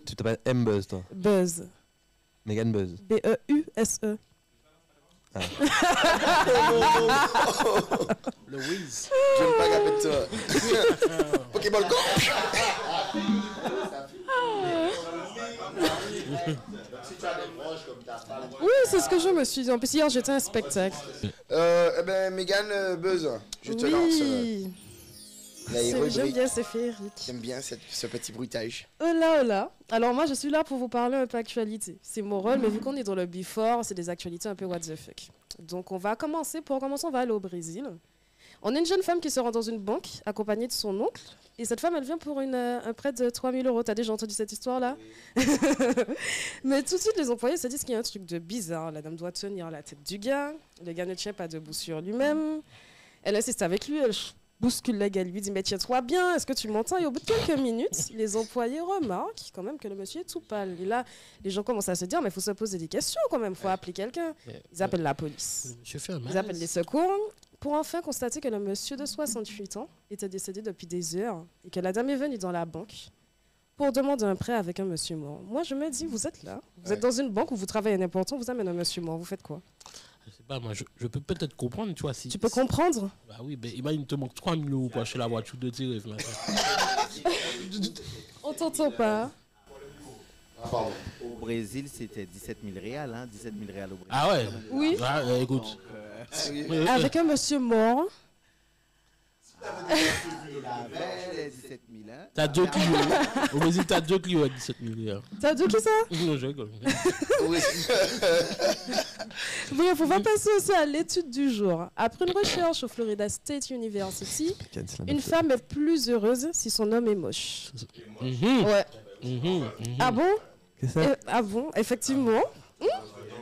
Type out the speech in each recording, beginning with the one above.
Tu t'appelles M-Buzz, toi? Buzz. Megan Buzz. B-E-U-S-E. Ah. Louise. Je n'aime pas qu'appelle ça. Pokéball Go. Oui, c'est ce que je me suis dit. En plus, hier, j'étais à un spectacle. Eh ben, Megan Buzz, je te lance. Oui. J'aime bien, c'est féerique. J'aime bien ce petit bruitage. Oh là, oh là. Alors moi, je suis là pour vous parler un peu actualité. C'est mon rôle, mais vu qu'on est dans le before, c'est des actualités un peu what the fuck. Donc on va commencer. Pour commencer, on va aller au Brésil. On a une jeune femme qui se rend dans une banque, accompagnée de son oncle. Et cette femme, elle vient pour un prêt de 3 000 €. T'as déjà entendu cette histoire-là? Mais tout de suite, les employés se disent qu'il y a un truc de bizarre. La dame doit tenir la tête du gars. Le gars ne tient pas debout sur lui-même. Elle insiste avec lui, elle bouscule le gars, lui dit « Mais tiens-toi bien, est-ce que tu m'entends ?» Et au bout de quelques minutes, les employés remarquent quand même que le monsieur est tout pâle. Et là, les gens commencent à se dire « Mais il faut se poser des questions quand même, il faut appeler quelqu'un. » Ils appellent la police. Ils appellent les secours pour enfin constater que le monsieur de 68 ans était décédé depuis des heures et que la dame est venue dans la banque pour demander un prêt avec un monsieur mort. Moi, je me dis, vous êtes là, vous êtes dans une banque où vous travaillez n'importe où, on vous amène un monsieur mort, vous faites quoi? Je sais pas, moi, je peux peut-être comprendre, tu vois. Si, tu peux comprendre? Bah oui, mais imagine, il te manque 3 000 € pour acheter la voiture de tir. On t'entend pas. Pardon. Au Brésil, c'était 17 000 réals, hein, 17 000 réals au Brésil. Ah ouais? Oui. Ah, écoute. Avec un monsieur mort. T'as 2 Clio. Au Brésil, t'as 2 Clio à 17 000 €. T'as 2 qui ça? Non, je rigole. Bref, on va passer aussi à l'étude du jour. Après une recherche au Florida State University, une femme est plus heureuse si son homme est moche. Ouais. Ah bon? Ah bon, effectivement.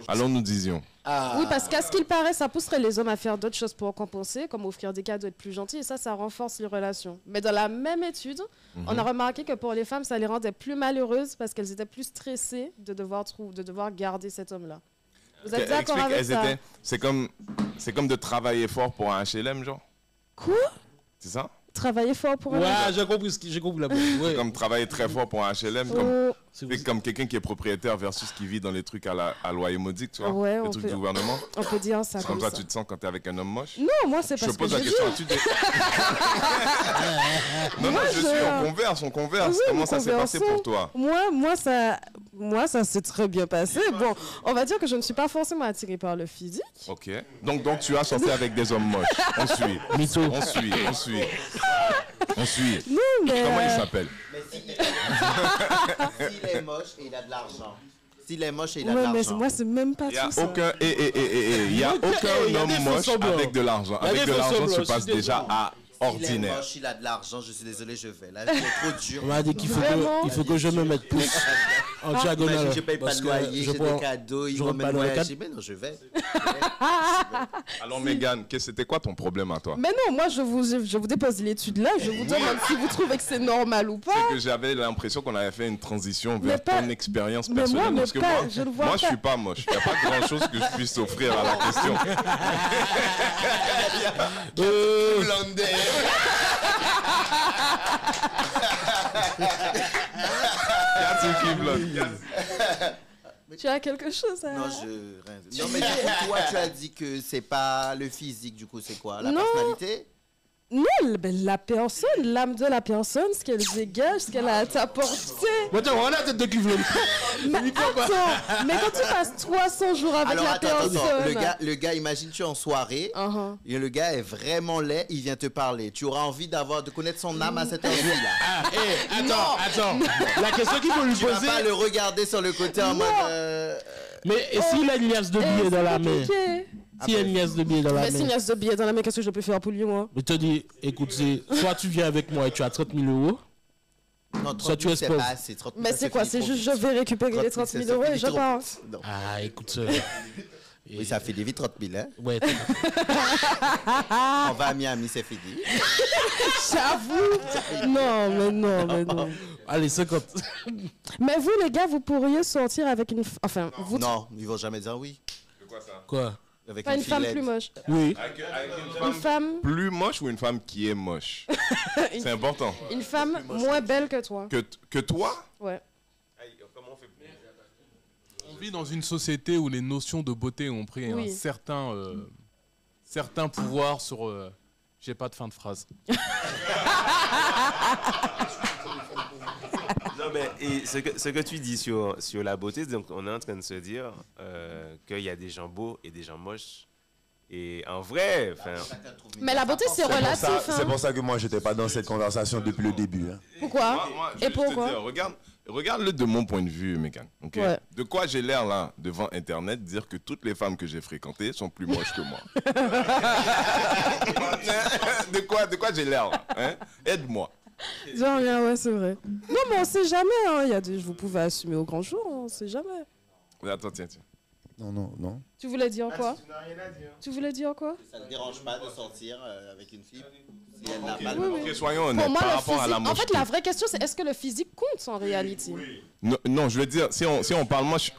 Alors nous disions. Oui, parce qu'à ce qu'il paraît, ça pousserait les hommes à faire d'autres choses pour compenser, comme offrir des cadeaux, être plus gentils, et ça renforce les relations. Mais dans la même étude, on a remarqué que pour les femmes, ça les rendait plus malheureuses parce qu'elles étaient plus stressées de devoir garder cet homme-là. Vous êtes d'accord avec ça? C'est comme de travailler fort pour un HLM, genre? Quoi? C'est ça? Travailler fort pour un HLM? Ouais, j'ai compris la blague. C'est comme travailler très fort pour un HLM, comme quelqu'un qui est propriétaire versus qui vit dans les trucs à loyer modique, tu vois, ouais, les trucs du gouvernement. On peut dire ça comme ça. Tu te sens quand t'es avec un homme moche? Non, moi c'est parce que je pose la question à tu. Non, on converse. Oui, comment ça s'est passé pour toi? Moi, ça s'est très bien passé. Bon, on va dire que je ne suis pas forcément attirée par le physique. Ok. Donc tu as sorti avec des hommes moches. On suit. On suit. Non, mais comment il s'appelle? S'il est moche et il a de l'argent. S'il est moche et il a de l'argent. Mais moi, c'est même pas tout ça. Il n'y a aucun homme moche avec de l'argent. Avec de l'argent, tu passes déjà à ordinaire. S'il est moche, il a de l'argent, je suis désolé, je vais. Là, c'est trop dur. On m'a dit qu'il faut que je me mette plus en diagonale. Je paye pas de loyer, j'ai des cadeaux, ils m'emmènent voyager. Mais non, je vais. Alors, Megan, c'était quoi ton problème à toi? Mais non, moi, je vous dépose l'étude là, je vous demande si vous trouvez que c'est normal ou pas. C'est que j'avais l'impression qu'on avait fait une transition vers ton expérience personnelle. Parce que moi, je suis pas moche. Il n'y a pas grand chose que je puisse offrir à la question. Tu as quelque chose à... Non, non, mais du coup, toi, tu as dit que c'est pas le physique, du coup, c'est quoi? La personnalité? Non, la personne, l'âme de la personne, ce qu'elle dégage, ce qu'elle a à t'apporter. Attends, on a la tête de Cleveland. Mais attends, mais quand tu passes 300 jours avec la personne... Le gars, imagine, tu es en soirée, et le gars est vraiment laid, il vient te parler. Tu auras envie de connaître son âme à cette heure-là. Attends. La question qu'il faut lui poser... Tu vas pas le regarder sur le côté en mode... Mais s'il a une liasse de billets dans la main... S'il y a une liasse de billets dans la main. Mais s'il y a une liasse de billets dans la main, qu'est-ce que je peux faire pour lui, moi? Je te dis, écoute, soit tu viens avec moi et tu as 30 000 €. Non, soit tu c'est pas assez. Mais c'est quoi? C'est juste je vais récupérer les 30 000 € et je pense. Ah, écoute. Oui, ça fait des vies 30 000, hein? Ouais. On va à Miami, c'est fini. J'avoue. Non. Allez, 50. Mais vous, les gars, vous pourriez sortir avec une... Enfin, vous... Non, ils vont jamais dire oui. C'est quoi ça? Quoi? Avec une femme plus moche. Oui. Avec une femme plus moche ou une femme qui est moche? C'est important. Une femme moins belle que toi. Que toi? Ouais. vit dans une société où les notions de beauté ont pris un certain pouvoir sur... J'ai pas de fin de phrase. Non, mais ce que tu dis sur la beauté, donc on est en train de se dire qu'il y a des gens beaux et des gens moches. Et en vrai... Mais la beauté, c'est relatif. C'est pour ça que moi, j'étais pas dans cette conversation depuis le début. Hein. Pourquoi? Et pourquoi? Regarde-le de mon point de vue, Mégane. Okay? Ouais. De quoi j'ai l'air là, devant Internet, dire que toutes les femmes que j'ai fréquentées sont plus moches que moi. De quoi j'ai l'air là, hein? Aide-moi. Genre rien, ouais, c'est vrai. Non, mais on sait jamais. Hein. Vous pouvez assumer au grand jour, on sait jamais. Attends, tiens. Non. Tu voulais dire quoi? Tu n'as rien à dire. Tu voulais dire quoi? Ça ne te dérange pas de sortir avec une fille si elle n'a pas de... Ok, soyons honnêtes. Pour moi, par rapport à la en fait, la vraie question, c'est est-ce que le physique compte en réalité? Non, je veux dire, si on parle, moi, je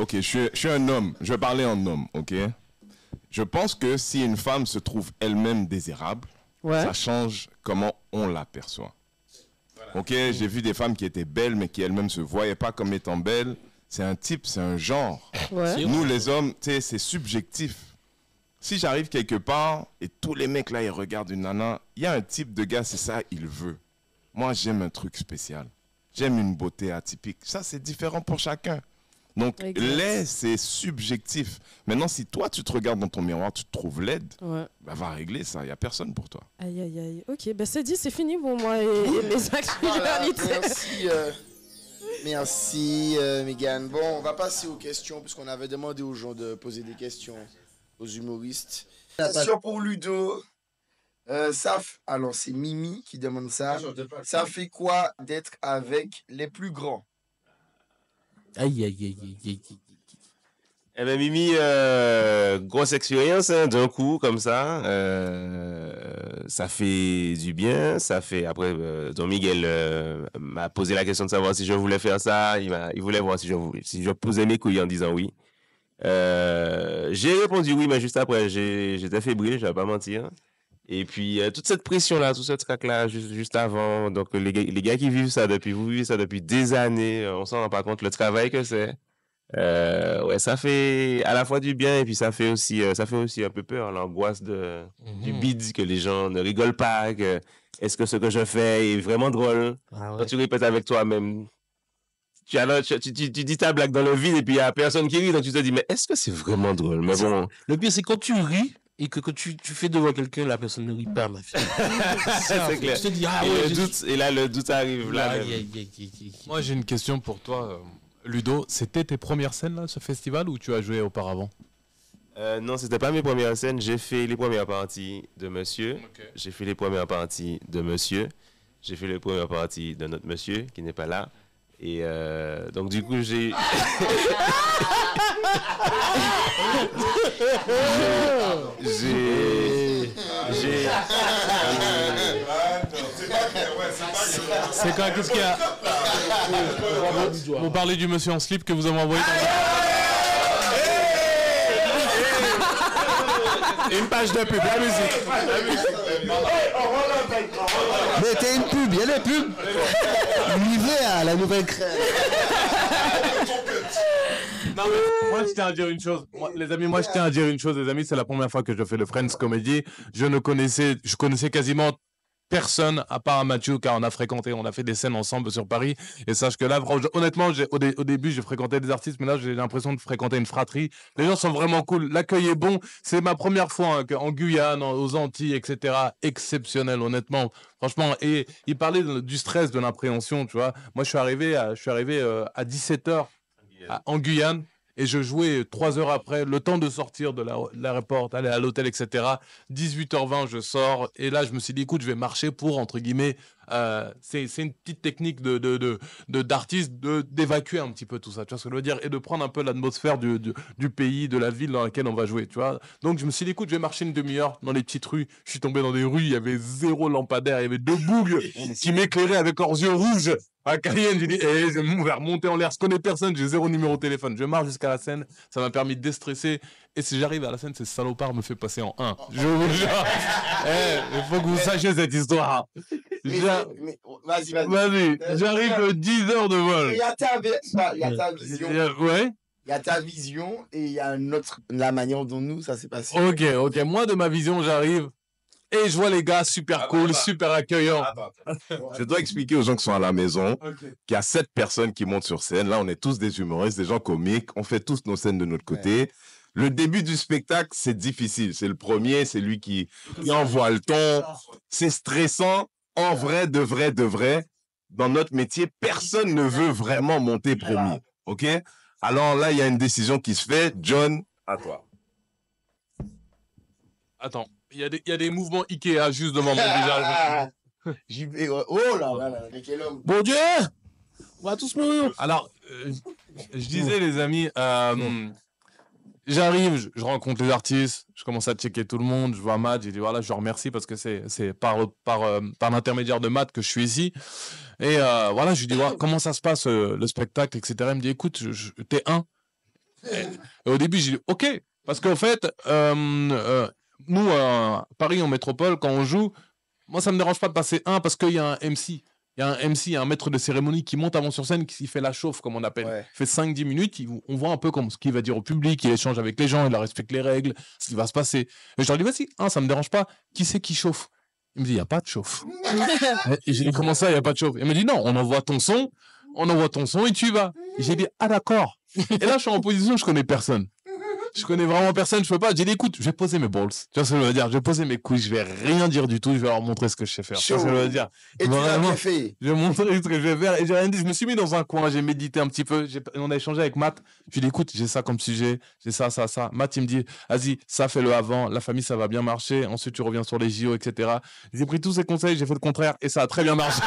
suis un homme. Je vais parler en homme, ok? Je pense que si une femme se trouve elle-même désirable, ça change comment on l'aperçoit. Ok, j'ai vu des femmes qui étaient belles, mais qui elles-mêmes se voyaient pas comme étant belles. C'est un type, c'est un genre. Ouais. Nous, les hommes, c'est subjectif. Si j'arrive quelque part et tous les mecs là, ils regardent une nana, il y a un type de gars, c'est ça, il veut. Moi, j'aime un truc spécial. J'aime une beauté atypique. Ça, c'est différent pour chacun. Donc, c'est subjectif. Maintenant, si toi, tu te regardes dans ton miroir, tu te trouves laide, va régler ça. Il n'y a personne pour toi. Aïe. Ok, c'est dit, c'est fini pour moi et mes actualités. Merci, Mégane. Bon, on va passer aux questions, puisqu'on avait demandé aux gens de poser des questions aux humoristes. Question pour Ludo. Alors, c'est Mimi qui demande ça. Ça fait quoi d'être avec les plus grands? Aïe. Eh bien, Mimi, grosse expérience, hein, d'un coup, comme ça. Ça fait du bien. Ça fait... Après, Don Miguel m'a posé la question de savoir si je voulais faire ça. Il voulait voir si je posais mes couilles en disant oui. J'ai répondu oui, mais juste après, j'étais fébrile, je ne vais pas mentir. Et puis, toute cette pression-là, tout ce trac-là, juste avant. Donc, les gars qui vivent ça vous vivez ça depuis des années. On ne s'en rend pas compte, le travail que c'est. Ça fait à la fois du bien et puis ça fait aussi un peu peur, l'angoisse du bide, que les gens ne rigolent pas, est-ce que ce que je fais est vraiment drôle? Quand tu répètes avec toi-même, tu dis ta blague dans le vide et puis il n'y a personne qui rit, donc tu te dis mais est-ce que c'est vraiment drôle? Mais bon, le pire c'est quand tu ris et que tu fais devant quelqu'un, la personne ne rit pas, ma fille. C'est clair. Tu te dis, et là le doute arrive là. Moi j'ai une question pour toi, Ludo. C'était tes premières scènes là, ce festival, ou tu as joué auparavant? Non, c'était pas mes premières scènes. J'ai fait les premières parties de Monsieur. Okay. J'ai fait les premières parties de Monsieur. J'ai fait les premières parties de notre Monsieur qui n'est pas là. Et donc du coup j'ai... C'est quoi, qu'est-ce qu'il y a? Vous parlez du monsieur en slip que vous avez envoyé dans... Une page de pub, la musique. Mettez une pub, il y a des pubs. Nivea, la nouvelle crème. Non, mais moi je tiens à dire une chose, les amis, c'est la première fois que je fais le Friends Comedy. Je connaissais quasiment personne à part Mathieu, car on a fait des scènes ensemble sur Paris. Et sache que là, honnêtement, au début, j'ai fréquenté des artistes, mais là, j'ai l'impression de fréquenter une fratrie. Les gens sont vraiment cool. L'accueil est bon. C'est ma première fois en Guyane, aux Antilles, etc. Exceptionnel, honnêtement. Franchement, et il parlait du stress, de l'appréhension, tu vois. Moi, je suis arrivé à 17h en Guyane. Et je jouais 3 heures après, le temps de sortir de l'aéroport, aller à l'hôtel, etc. 18h20, je sors. Et là, je me suis dit, écoute, je vais marcher pour, entre guillemets, c'est une petite technique d'artiste d'évacuer un petit peu tout ça, tu vois ce que je veux dire, et de prendre un peu l'atmosphère du pays, de la ville dans laquelle on va jouer, tu vois. Donc, je me suis dit, écoute, je vais marcher une demi-heure dans les petites rues. Je suis tombé dans des rues, il y avait 0 lampadaire, il y avait 2 bougles qui m'éclairaient avec leurs yeux rouges. À Cayenne, j'ai dit, je vais remonter en l'air, je connais personne, j'ai 0 numéro de téléphone. Je marche jusqu'à la scène, ça m'a permis de déstresser. Et si j'arrive à la scène, ces salopards me fait passer en 1. Je vous jure. Il faut que vous sachiez cette histoire. Vas-y. J'arrive 10 heures de vol. Il y a ta vision. Ouais. Il y a ta vision et il y a la manière dont nous, ça s'est passé. Ok. Moi, de ma vision, j'arrive et je vois les gars super cool, super accueillants. Je dois expliquer aux gens qui sont à la maison qu'il y a 7 personnes qui montent sur scène. Là, on est tous des humoristes, des gens comiques. On fait tous nos scènes de notre côté. Ouais. Le début du spectacle, c'est difficile. C'est le premier, c'est lui qui envoie le ton. C'est stressant. En vrai, de vrai, dans notre métier, personne ne veut vraiment monter premier. OK? Alors là, il y a une décision qui se fait. John, à toi. Attends, il y a des mouvements Ikea juste devant mon visage. J'y vais. Oh là, quel homme. Bon Dieu! On va tous mourir. Alors, je disais, les amis, j'arrive, je rencontre les artistes, je commence à checker tout le monde, je vois Matt, j'ai dit voilà, je le remercie parce que c'est par l'intermédiaire de Matt que je suis ici. Et voilà, je lui dis voilà, comment ça se passe le spectacle, etc. Il me dit écoute, t'es un. Et au début, j'ai dit ok, parce qu'en fait, nous, à Paris en métropole, quand on joue, moi ça me dérange pas de passer un parce qu'il y a un MC. Il y a un MC, un maître de cérémonie qui monte avant sur scène, qui fait la chauffe, comme on appelle. Ouais. Il fait 5-10 minutes, on voit un peu comme ce qu'il va dire au public, il échange avec les gens, il respecte les règles, ce qui va se passer. Et je leur dis, vas-y, ça me dérange pas. Qui c'est qui chauffe? Il me dit, il n'y a pas de chauffe. Et j'ai dit, comment ça, il n'y a pas de chauffe? Il me dit, non, on envoie ton son et tu y vas. Et j'ai dit, ah d'accord. Et là, je suis en position, je connais personne. Je connais vraiment personne, je peux pas. J'ai dit, écoute, je vais poser mes balls. Tu vois ce que je veux dire? Je vais poser mes couilles, je vais rien dire du tout, je vais leur montrer ce que je sais faire. Tu vois ce que je veux dire? Et vraiment, tu l'as bien fait. Je vais montrer ce que je vais faire et j'ai rien dit. Je me suis mis dans un coin, j'ai médité un petit peu. On a échangé avec Matt. Je lui ai dit, écoute, j'ai ça comme sujet, j'ai ça. Matt, il me dit, vas-y, ça fais-le avant. La famille, ça va bien marcher. Ensuite, tu reviens sur les JO, etc. J'ai pris tous ces conseils, j'ai fait le contraire et ça a très bien marché.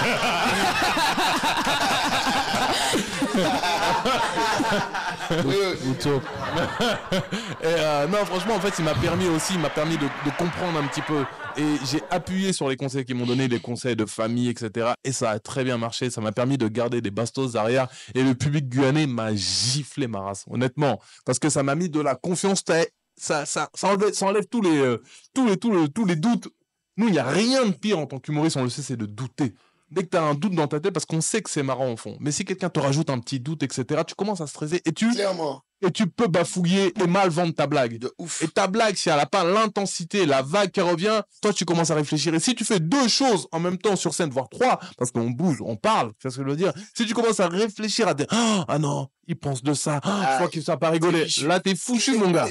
Non, franchement, en fait, il m'a permis de comprendre un petit peu. Et j'ai appuyé sur les conseils qu'ils m'ont donné, les conseils de famille, etc. Et ça a très bien marché. Ça m'a permis de garder des bastos derrière. Et le public guyanais m'a giflé ma race, honnêtement. Parce que ça m'a mis de la confiance. Ça enlève tous les doutes. Nous, il n'y a rien de pire en tant qu'humoriste, on le sait, c'est de douter. Dès que tu as un doute dans ta tête, parce qu'on sait que c'est marrant au fond. Mais si quelqu'un te rajoute un petit doute, etc., tu commences à stresser et tu peux bafouiller et mal vendre ta blague. De ouf. Et ta blague, si elle n'a pas l'intensité, la vague qui revient, toi, tu commences à réfléchir. Et si tu fais 2 choses en même temps sur scène, voire 3, parce qu'on bouge, on parle, c'est ce que je veux dire. Si tu commences à réfléchir à dire, ah non, il pense de ça, je crois qu'il ne va pas rigoler. Là, t'es fouchu, mon gars.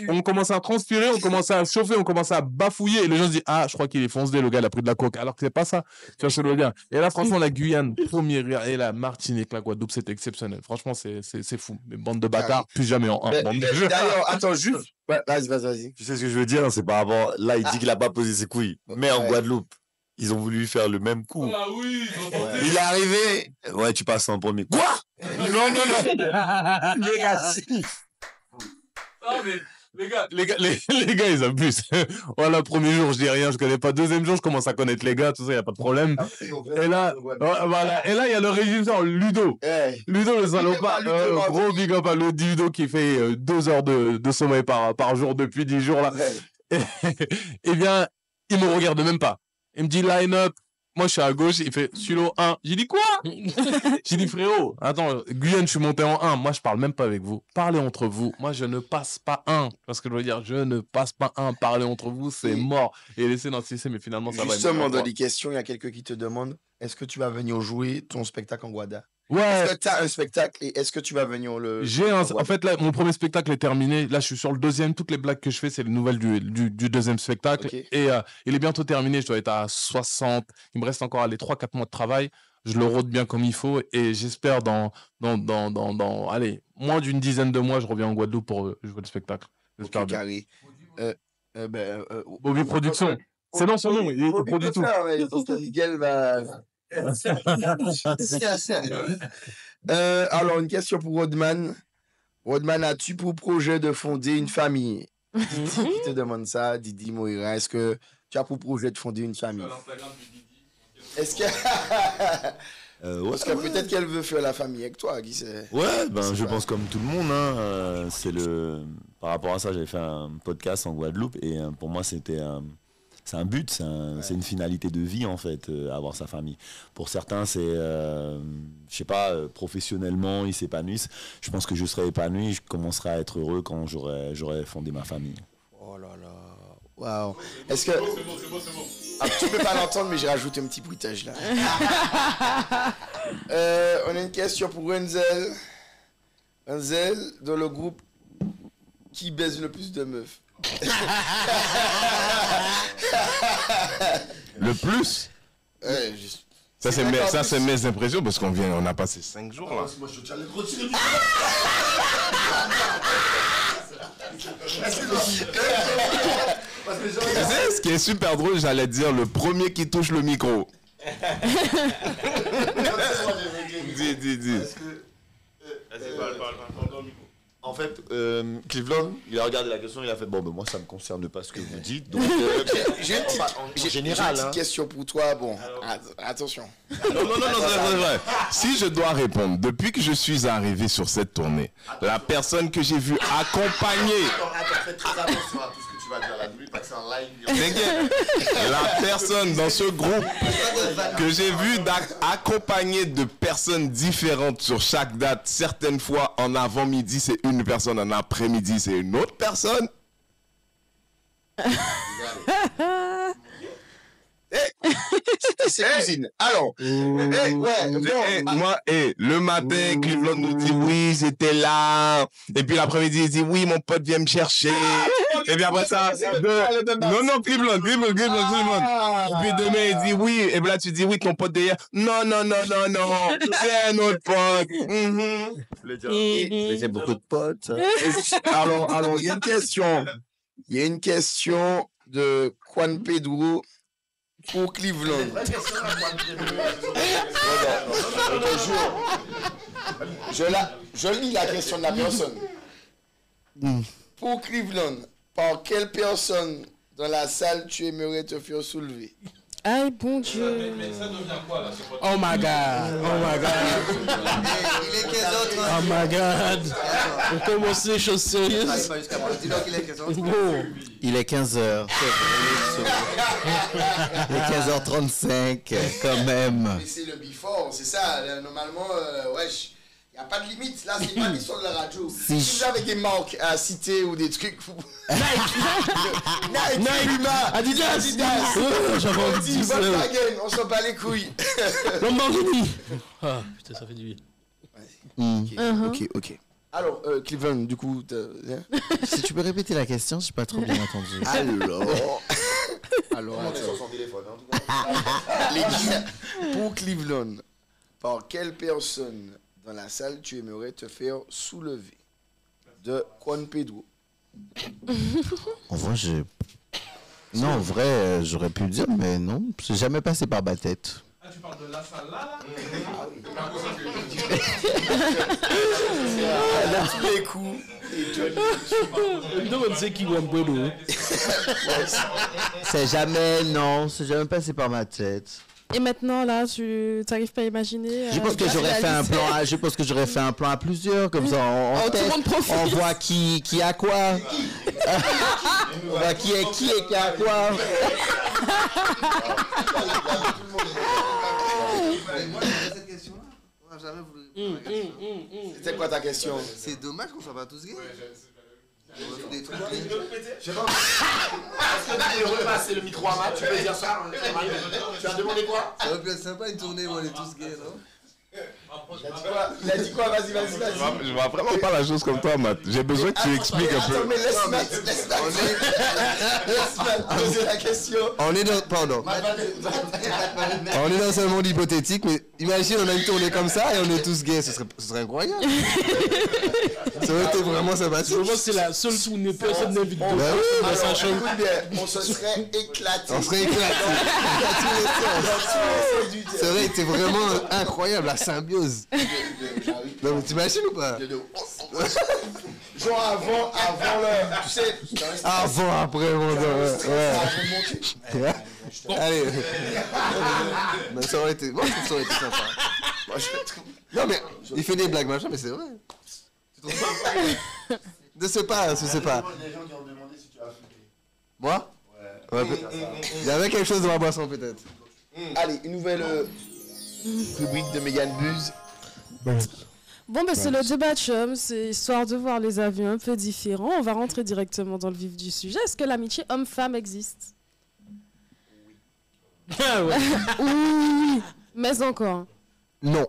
On commence à transpirer, on commence à chauffer, on commence à bafouiller. Et les gens se disent, je crois qu'il est foncé, le gars, il a pris de la coke. Alors que c'est pas ça. Tu vois ce que je veux dire. Et là, franchement, la Guyane, premier rire, et la Martinique, la Guadeloupe, c'était exceptionnel. Franchement, c'est fou. Mais bande de bâtards, plus jamais en un. D'ailleurs, attends, juste. Ouais, vas-y. Tu sais ce que je veux dire? C'est par rapport. Là, il dit qu'il n'a pas posé ses couilles. Mais en Guadeloupe, ils ont voulu faire le même coup. Ah oui, il est arrivé. Ouais, tu passes en premier. Quoi? Non. Négatif. Non, mais. Les gars, ils abusent. Voilà, premier jour, je dis rien, je connais pas. Deuxième jour, je commence à connaître les gars, tout ça, y a pas de problème. Et là, voilà. Et là, il y a le régisseur, Ludo. Ludo, le salopard. Gros big up à Ludo qui fait 2 heures de sommeil par jour depuis 10 jours, là. Et bien, il me regarde même pas. Il me dit line-up. Moi, je suis à gauche, il fait Sulo 1. J'ai dit quoi? J'ai dit frérot, attends, Guyane, je suis monté en 1. Moi, je parle même pas avec vous. Parlez entre vous. Moi, je ne passe pas 1. Parce que je veux dire, je ne passe pas 1. Parlez entre vous, c'est mort. Et laissez d'insister, mais finalement, ça va. Justement, dans les questions, il y a quelqu'un qui te demande est-ce que tu vas venir jouer ton spectacle en Guada? Ouais. Est-ce que tu as un spectacle et est-ce que tu vas venir le. En fait, là, mon premier spectacle est terminé. Là, je suis sur le 2e. Toutes les blagues que je fais, c'est les nouvelles du 2e spectacle. Okay. Et il est bientôt terminé. Je dois être à 60. Il me reste encore les 3-4 mois de travail. Je le rôde bien comme il faut. Et j'espère allez, moins d'une dizaine de mois, je reviens en Guadeloupe pour jouer le spectacle. J'espère bien. Carré. Bobby Production. C'est dans son nom. Il produit tout. Alors, une question pour Rodman. Rodman, as-tu pour projet de fonder une famille? Didi qui te demande ça, Didi Moira. Est-ce que tu as pour projet de fonder une famille? Est-ce que... Parce que peut-être qu'elle veut faire la famille avec toi, qui sait? Ouais, je pense comme tout le monde. Par rapport à ça, j'avais fait un podcast en Guadeloupe et pour moi, c'était c'est un but, c'est une finalité de vie en fait, avoir sa famille. Pour certains, c'est, je sais pas, professionnellement, ils s'épanouissent. Je pense que je serai épanoui, je commencerai à être heureux quand j'aurai fondé ma famille. Oh là là, waouh. Est-ce que... C'est bon. Ah, tu peux pas l'entendre, mais j'ai rajouté un petit bruitage là. On a une question pour Renzel. Renzel, dans le groupe, qui baise le plus de meufs? Le plus? Ouais, ça, c'est mes impressions parce on a passé 5 jours là. Moi, je tiens les gros tirs. Ce qui est super drôle, j'allais dire le premier qui touche le micro. Dis. Vas-y, parle dans le micro. En fait, Cleveland, il a regardé la question, il a fait bon, ben moi ça me concerne pas ce que vous dites. Donc, j'ai une petite question pour toi. Bon, attention. Non, c'est vrai. Si je dois répondre, depuis que je suis arrivé sur cette tournée, la personne que j'ai vue accompagner. Attends, fais très attention à tout ce que tu vas dire là. N'oublie pas que c'est un live. T'inquiète. La personne dans ce groupe que j'ai vu accompagner de personnes différentes sur chaque date, certaines fois en avant-midi c'est une personne, en après-midi c'est une autre personne. C'est cuisine. Alors, moi, le matin, Cleveland nous dit oui, j'étais là. Et puis l'après-midi, il dit oui, mon pote vient me chercher. Et puis après ça, non, Cleveland. Et puis demain, il dit oui. Et puis là, tu dis oui, ton pote derrière. Non, c'est un autre pote. J'ai beaucoup de potes. Alors, il y a une question. Il y a une question de Juan Pedro. Pour Cleveland. Je lis la question de la personne. Pour Cleveland, par quelle personne dans la salle tu aimerais te faire soulever? Aïe, bon Dieu. Mais ça devient quoi là? Oh my God. Il est 15h30. Oh my God. On commence les choses sérieuses. Dis-donc qu'il est 15h30. Bon. Il est 15h. Il est 15h35 quand même. Mais c'est le before, c'est ça. Normalement, wesh. Il n'y a pas de limite. Là, c'est pas l'histoire de la radio. Si vous avez des marques à citer ou des trucs. Nike, Puma, Adidas. J'avais envie de dire ça. Volkswagen, on s'en bat les couilles. Lamborghini. Ah, putain, ça fait du bien. Ok. Alors, Cleveland, du coup, Si tu peux répéter la question, je n'ai pas trop bien entendu. Alors, les gars, pour Cleveland, par quelle personne dans la salle tu aimerais te faire soulever? De Juan Pedro. En vrai, j'aurais pu le dire, mais non, c'est jamais passé par ma tête. Ah, tu parles de la salle là? Tous les coups. C'est qui Juan Pedro? C'est jamais passé par ma tête. Et maintenant, là, tu n'arrives pas à imaginer. Je pense que j'aurais fait un plan à plusieurs, comme ça, on voit qui a quoi. On voit qui a quoi. Moi, cette question-là, on n'a jamais voulu. C'était quoi ta question? C'est dommage qu'on soit pas tous gays. Des trucs. Je sais pas. Est-ce que tu peux repasser le micro à Matt? Tu peux dire ça? Tu as demandé quoi? Ça aurait pu être sympa une tournée où on est tous gays, non? Il a dit quoi? Vas-y. Je vois vraiment pas la chose comme toi, Matt. J'ai besoin que tu expliques un peu. Attends, mais laisse Matt poser la question. On est dans... Pardon. On est dans un monde hypothétique, mais imagine, on a une tournée comme ça et on est tous gays. Ce serait incroyable. Ça aurait été vraiment sympathique. Je pense que c'est la seule tournée, personne n'invite d'autres. On se serait éclaté. Ça aurait été vraiment incroyable, la symbiose. Non, mais t'imagines ou pas? Genre avant le... Tu sais... Avant, après, mon ouais. Allez. Ça aurait été... Moi, je trouve que ça aurait été sympa. Non, mais il fait des blagues, machin, mais c'est vrai. Je sais pas. Les gens qui ont demandé si tu as flippé. Moi? Il y avait quelque chose dans ma boisson, peut-être. Allez, une nouvelle rubrique de Megan Buzz. Bon, ben c'est le débat de chum, c'est histoire de voir les avis un peu différents. On va rentrer directement dans le vif du sujet. Est-ce que l'amitié homme-femme existe? Oui, mais encore. Non.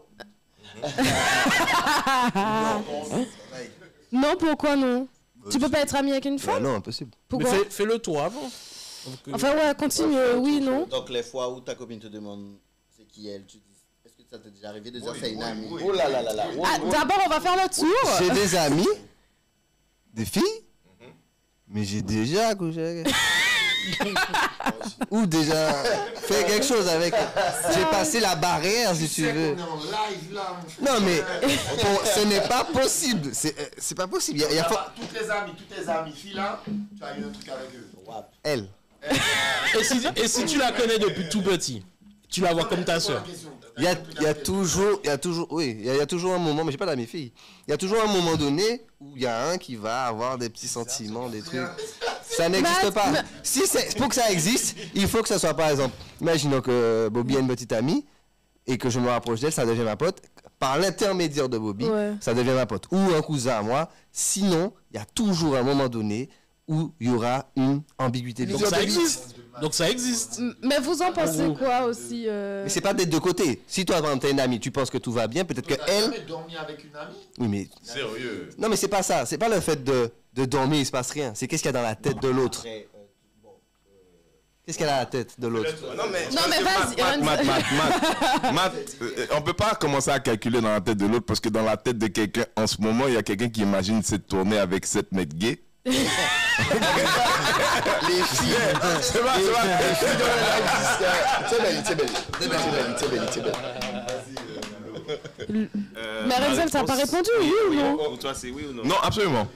Non, pourquoi non? Tu peux pas être ami avec une femme? Non, impossible. Pourquoi? Mais fais-le toi avant. Enfin, ouais, continue, oui, non. Donc, les fois où ta copine te demande c'est qui elle, tu dis. Ça t'est déjà arrivé de dire c'est une amie? Oh là là là là. D'abord, on va faire le tour. J'ai des amis, des filles, mais j'ai déjà couché avec ou déjà fait quelque chose avec. J'ai passé la barrière, si tu veux. Non, mais ce n'est pas possible. C'est pas possible. Il y a Toutes tes amies filles là, tu as eu un truc avec eux. Elle. Et si tu la connais depuis tout petit, tu la vois comme ta soeur. Il y a toujours un moment, mais j'ai pas d'amis filles. Il y a toujours un moment donné où il y a un qui va avoir des petits sentiments, des trucs. Ça n'existe pas. Si pour que ça existe, il faut que ça soit, par exemple, imaginons que Bobby a une petite amie et que je me rapproche d'elle, ça devient ma pote. Par l'intermédiaire de Bobby, ça devient ma pote. Ou un cousin à moi. Sinon, il y a toujours un moment donné où il y aura une ambiguïté. Donc ça existe. Donc ça existe. Mais vous en pensez quoi aussi Mais c'est pas des deux côtés. Si toi, quand t'as une amie, tu penses que tout va bien, peut-être que elle. Jamais dormi avec une amie? Oui, mais. Sérieux? Non, mais c'est pas ça. C'est pas le fait de dormir, il se passe rien. C'est qu'est-ce qu'il y a dans la tête de l'autre. Qu'est-ce qu'il y a dans la tête de l'autre? Non, mais vas-y. Matt, on peut pas commencer à calculer dans la tête de l'autre parce que dans la tête de quelqu'un, en ce moment, il y a quelqu'un qui imagine cette tournée avec 7 mecs gays. Les filles. C'est pas. C'est belle. Mais Renzel, t'as pas répondu, oui ou non? Pour toi, c'est oui ou non? Non, absolument.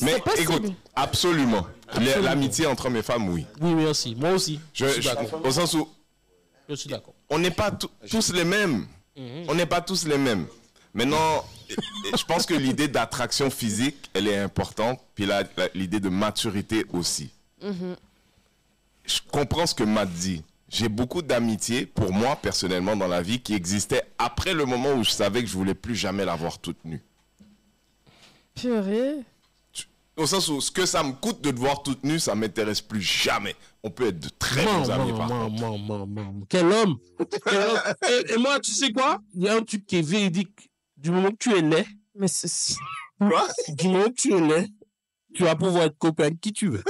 Mais écoute, absolument. L'amitié entre hommes et femmes, oui. Oui, merci. Moi aussi. Au sens où. Je suis d'accord. On n'est pas tous les mêmes. On n'est pas tous les mêmes. Maintenant, je pense que l'idée d'attraction physique, elle est importante. Puis l'idée de maturité aussi. Je comprends ce que Matt dit. J'ai beaucoup d'amitié, pour moi, personnellement, dans la vie, qui existait après le moment où je savais que je voulais plus jamais la voir toute nue. Purée. Au sens où ce que ça me coûte de te voir toute nue, ça m'intéresse plus jamais. On peut être de très bons amis par contre. Quel homme! Et moi, tu sais quoi? Il y a un truc qui est véridique. Du moment que tu es laid, mais ceci. Quoi? Du moment que tu es laid, tu vas pouvoir être copain avec qui tu veux.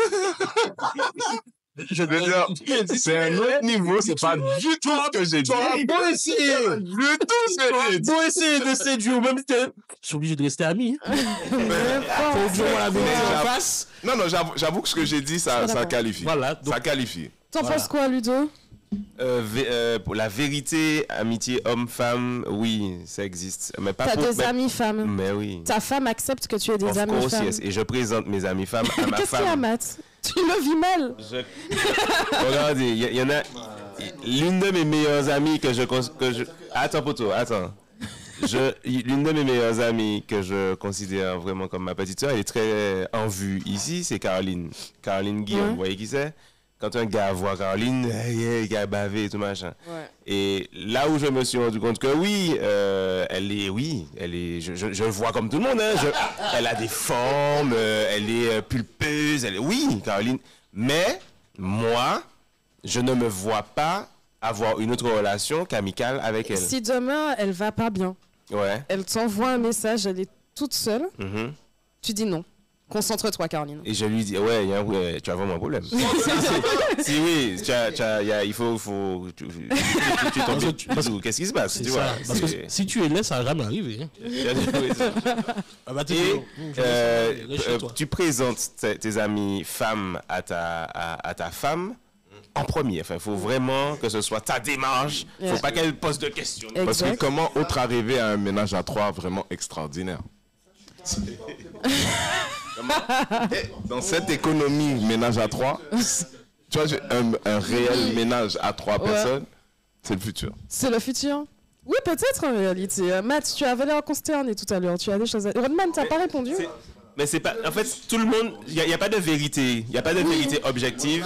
Je veux dire, c'est un autre niveau, c'est pas du tout ce que j'ai dit. Tu auras beau essayer. Du tout ce que j'ai dit. Beau essayer de séduire, même si je suis obligé de rester ami. Faut que je vois la vérité en face. Non, j'avoue que ce que j'ai dit, ça qualifie. Voilà. Ça qualifie. T'en penses quoi, Ludo? Pour la vérité, amitié homme-femme, oui, ça existe. Mais pas T'as des amis femmes. Mais oui. Ta femme accepte que tu aies des amis femmes. Yes. Et je présente mes amis femmes à ma femme. Qu'est-ce qu'il y a, Matt? Tu me vis mal. Regardez, il y en a l'une de mes meilleures amies que je... Attends, poto, attends. L'une de mes meilleures amies que je considère vraiment comme ma petite soeur, elle est très en vue ici, c'est Caroline. Caroline Guillaume, vous voyez qui c'est? Quand un gars voit Caroline, il a bavé et tout machin. Ouais. Et là où je me suis rendu compte que oui, elle est, je le vois comme tout le monde. Hein, elle a des formes, elle est pulpeuse, oui, Caroline. Mais moi, je ne me vois pas avoir une autre relation qu'amicale avec elle. Si demain elle va pas bien, elle t'envoie un message, elle est toute seule, tu dis non. Concentre-toi, Caroline. Et je lui dis, tu as vraiment un problème. si oui, il faut tu tombes. Qu'est-ce qui se passe, tu vois? Parce que si tu es laid, ça va jamais arriver. Tu présentes tes amis femmes à ta femme en premier. Enfin, il faut vraiment que ce soit ta démarche. Il ne faut pas qu'elle pose de questions. Exact. Parce que comment autre arriver à un ménage à trois vraiment extraordinaire? Dans cette économie ménage à trois, tu vois, un réel ménage à trois personnes, c'est le futur. C'est le futur? Oui, peut-être en réalité. Matt, tu avais l'air consterné tout à l'heure. Tu as des choses à... Rodman, tu n'as pas répondu? Mais c'est pas... En fait, tout le monde... Il n'y a pas de vérité. Il n'y a pas de vérité objective.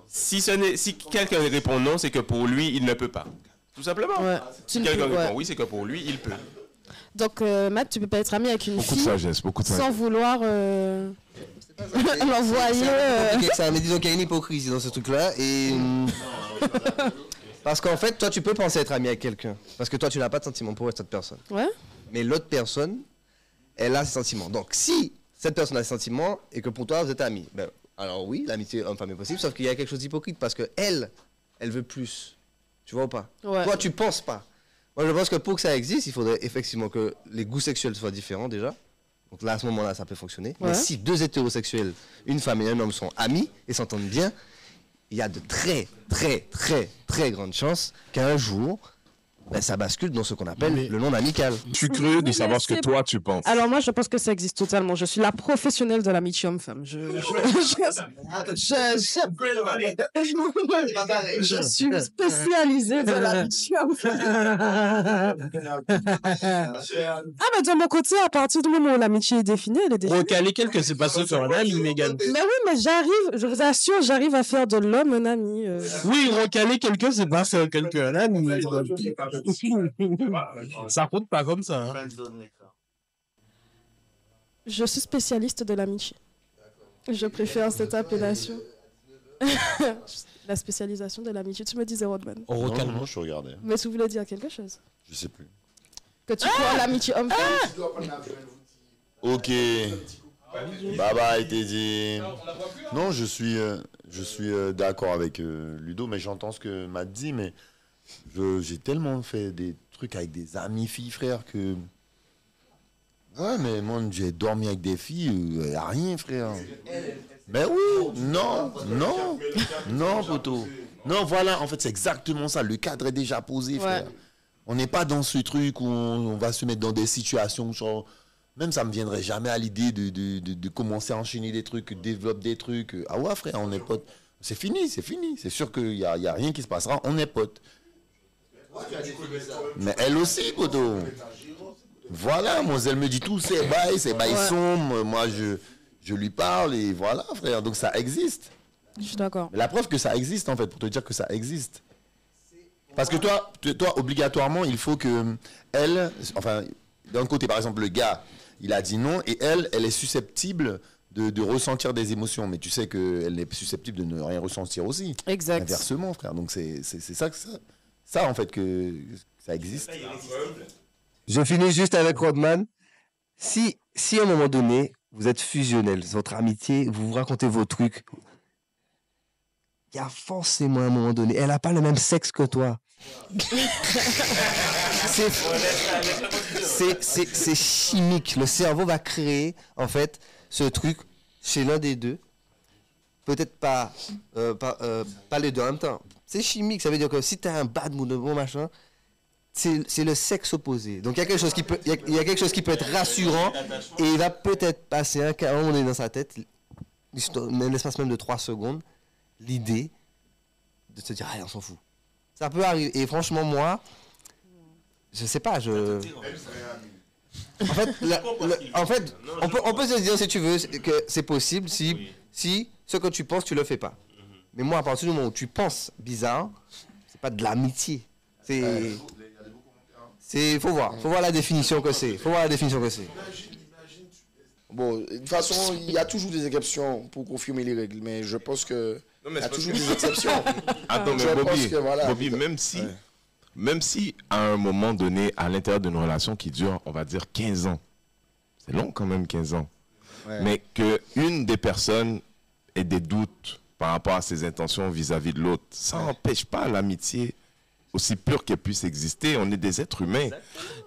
Si quelqu'un répond non, c'est que pour lui, il ne peut pas. Tout simplement. Ouais. Si quelqu'un répond oui, c'est que pour lui, il peut. Donc, Matt, tu peux pas être ami avec une fille beaucoup de sagesse. Sans vouloir l'envoyer. Mais disons qu'il y a une hypocrisie dans ce truc-là. Et parce qu'en fait, toi, tu peux penser être ami avec quelqu'un. Parce que toi, tu n'as pas de sentiments pour cette personne. Ouais. Mais l'autre personne, elle a ses sentiments. Donc, si cette personne a ses sentiments et que pour toi, vous êtes amis, ben, alors oui, l'amitié homme-femme est possible, sauf qu'il y a quelque chose d'hypocrite parce que elle veut plus. Tu vois ou pas? Ouais. Toi, tu penses pas. Moi, je pense que pour que ça existe, il faudrait effectivement que les goûts sexuels soient différents déjà. Donc là, à ce moment-là, ça peut fonctionner. Ouais. Mais si deux hétérosexuels, une femme et un homme, sont amis et s'entendent bien, il y a de très, très, très, très grandes chances qu'un jour, ben, ça bascule dans ce qu'on appelle le non amical. Je suis curieux de savoir ce que toi, tu penses. Alors moi, je pense que ça existe totalement. Je suis la professionnelle de l'amitié homme-femme. Je suis spécialisée de l'amitié homme-femme. Mais de mon côté, à partir du moment où l'amitié est définie, elle est définie. Recaler quelqu'un, c'est pas ça sur un ami, Megan. Mais oui, mais je vous assure, j'arrive à faire de l'homme un ami. Oui, recaler quelqu'un, c'est pas faire quelqu'un un ami. Ça compte pas comme ça. Hein. Je suis spécialiste de l'amitié. Je préfère cette appellation. La spécialisation de l'amitié. Tu me disais, Rodman. Non, je regardais. Mais tu voulais dire quelque chose? Je sais plus. Que tu crois à l'amitié homme-femme? Ok. Bye bye, Teddy. Non, je suis d'accord avec Ludo, mais j'entends ce que Matt dit, mais j'ai tellement fait des trucs avec des amis filles, frère, que... Ouais, mais moi, j'ai dormi avec des filles, y a rien, frère. Mais oui, non, poteau. Non, voilà, en fait, c'est exactement ça. Le cadre est déjà posé, frère. On n'est pas dans ce truc où on va se mettre dans des situations, genre... Même ça me viendrait jamais à l'idée de commencer à enchaîner des trucs, développer des trucs. Ah ouais, frère, on est potes. C'est fini. C'est sûr qu'il n'y a rien qui se passera, on est potes. Mais elle aussi, poteau. Voilà, moi, elle me dit tout, c'est bail sombre. Moi, je lui parle et voilà, frère. Donc ça existe. Je suis d'accord. Mais la preuve que ça existe, en fait, pour te dire que ça existe. Parce que toi obligatoirement, il faut que elle, enfin, d'un côté, par exemple, le gars, il a dit non, et elle est susceptible de ressentir des émotions. Mais tu sais qu'elle est susceptible de ne rien ressentir aussi. Exact. Inversement, frère. Donc c'est ça, en fait, que ça existe. Je finis juste avec Rodman. Si à un moment donné, vous êtes fusionnels, votre amitié, vous vous racontez vos trucs, il y a forcément un moment donné, elle n'a pas le même sexe que toi. C'est chimique. Le cerveau va créer, en fait, ce truc chez l'un des deux. Peut-être pas les deux en même temps. C'est chimique. Ça veut dire que si tu as un bad mood, un bon machin, c'est le sexe opposé. Donc il y a quelque chose qui peut, il y a quelque chose qui peut être rassurant et il va peut-être passer un moment donné dans sa tête, l'espace même de 3 secondes, l'idée de se dire on s'en fout. Ça peut arriver. Et franchement, moi, je sais pas, En fait, on peut se dire, si tu veux, que c'est possible si ce que tu penses, tu le fais pas. Mais moi, à partir du moment où tu penses bizarre, c'est pas de l'amitié. Faut voir la définition que c'est. Bon, de toute façon, il y a toujours des exceptions pour confirmer les règles, mais je pense que il y a toujours des exceptions. Attends, mais Bobby, même si à un moment donné, à l'intérieur d'une relation qui dure, on va dire 15 ans, c'est long quand même 15 ans, mais qu'une des personnes ait des doutes par rapport à ses intentions vis-à-vis de l'autre, ça n'empêche pas l'amitié, aussi pure qu'elle puisse exister. On est des êtres humains.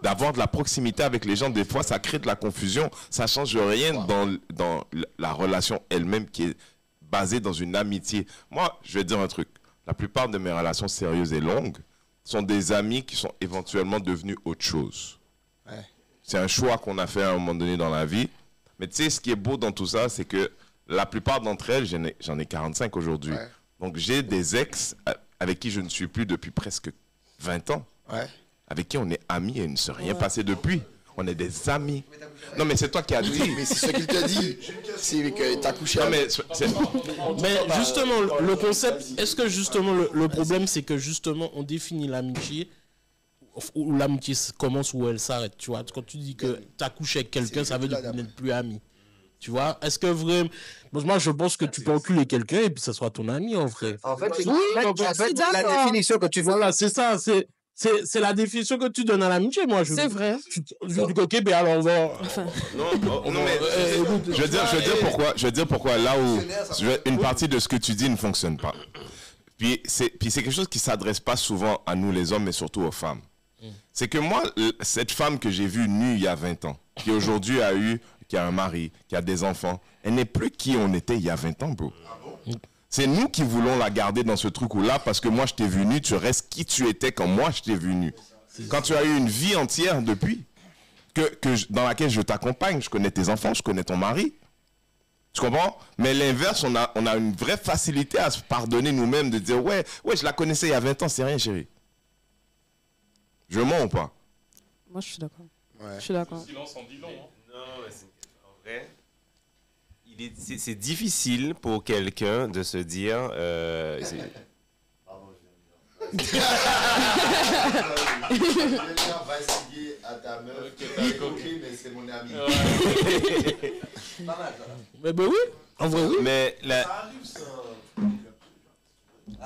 D'avoir de la proximité avec les gens, des fois, ça crée de la confusion. Ça ne change rien dans la relation elle-même qui est basée dans une amitié. Moi, je vais dire un truc. La plupart de mes relations sérieuses et longues sont des amis qui sont éventuellement devenus autre chose. C'est un choix qu'on a fait à un moment donné dans la vie. Mais tu sais, ce qui est beau dans tout ça, c'est que la plupart d'entre elles, j'en ai 45 aujourd'hui. Donc, j'ai des ex avec qui je ne suis plus depuis presque 20 ans. Avec qui on est amis et il ne s'est rien passé depuis. on est des amis. Non, mais c'est toi qui as dit. Mais c'est ce qu'il te dit. C'est que t'as couché avec. Mais justement, le concept, est-ce que justement, le problème, c'est que justement, on définit l'amitié, où l'amitié commence ou elle s'arrête, tu vois. Quand tu dis que t'as couché avec quelqu'un, ça veut dire que vous n'êtes plus amis. Tu vois, est-ce que vraiment... Moi, je pense que tu peux enculer quelqu'un et puis ça soit ton ami, en vrai. En fait, la définition que tu veux... Voilà, c'est ça, c'est la définition que tu donnes à l'amitié, moi. C'est vrai. Je dis, ok, ben alors on va... Non, mais je veux dire pourquoi là où une partie de ce que tu dis ne fonctionne pas. Puis c'est quelque chose qui s'adresse pas souvent à nous les hommes, mais surtout aux femmes. C'est que moi, cette femme que j'ai vue nue il y a 20 ans, qui aujourd'hui qui a un mari, qui a des enfants, elle n'est plus qui on était il y a 20 ans, bro. C'est nous qui voulons la garder dans ce truc où là, parce que moi je t'ai vu nu, tu restes qui tu étais quand moi je t'ai vu nu. Quand tu as eu une vie entière depuis, dans laquelle je t'accompagne, je connais tes enfants, je connais ton mari. Tu comprends? Mais l'inverse, on a une vraie facilité à se pardonner nous-mêmes, de dire ouais, je la connaissais il y a 20 ans, c'est rien, chérie. Je mens ou pas? Moi, je suis d'accord. Ouais. Je suis d'accord. Silence en dit long, hein. Non, en vrai, c'est difficile pour quelqu'un de se dire... Mais ben oui, en vrai oui. Mais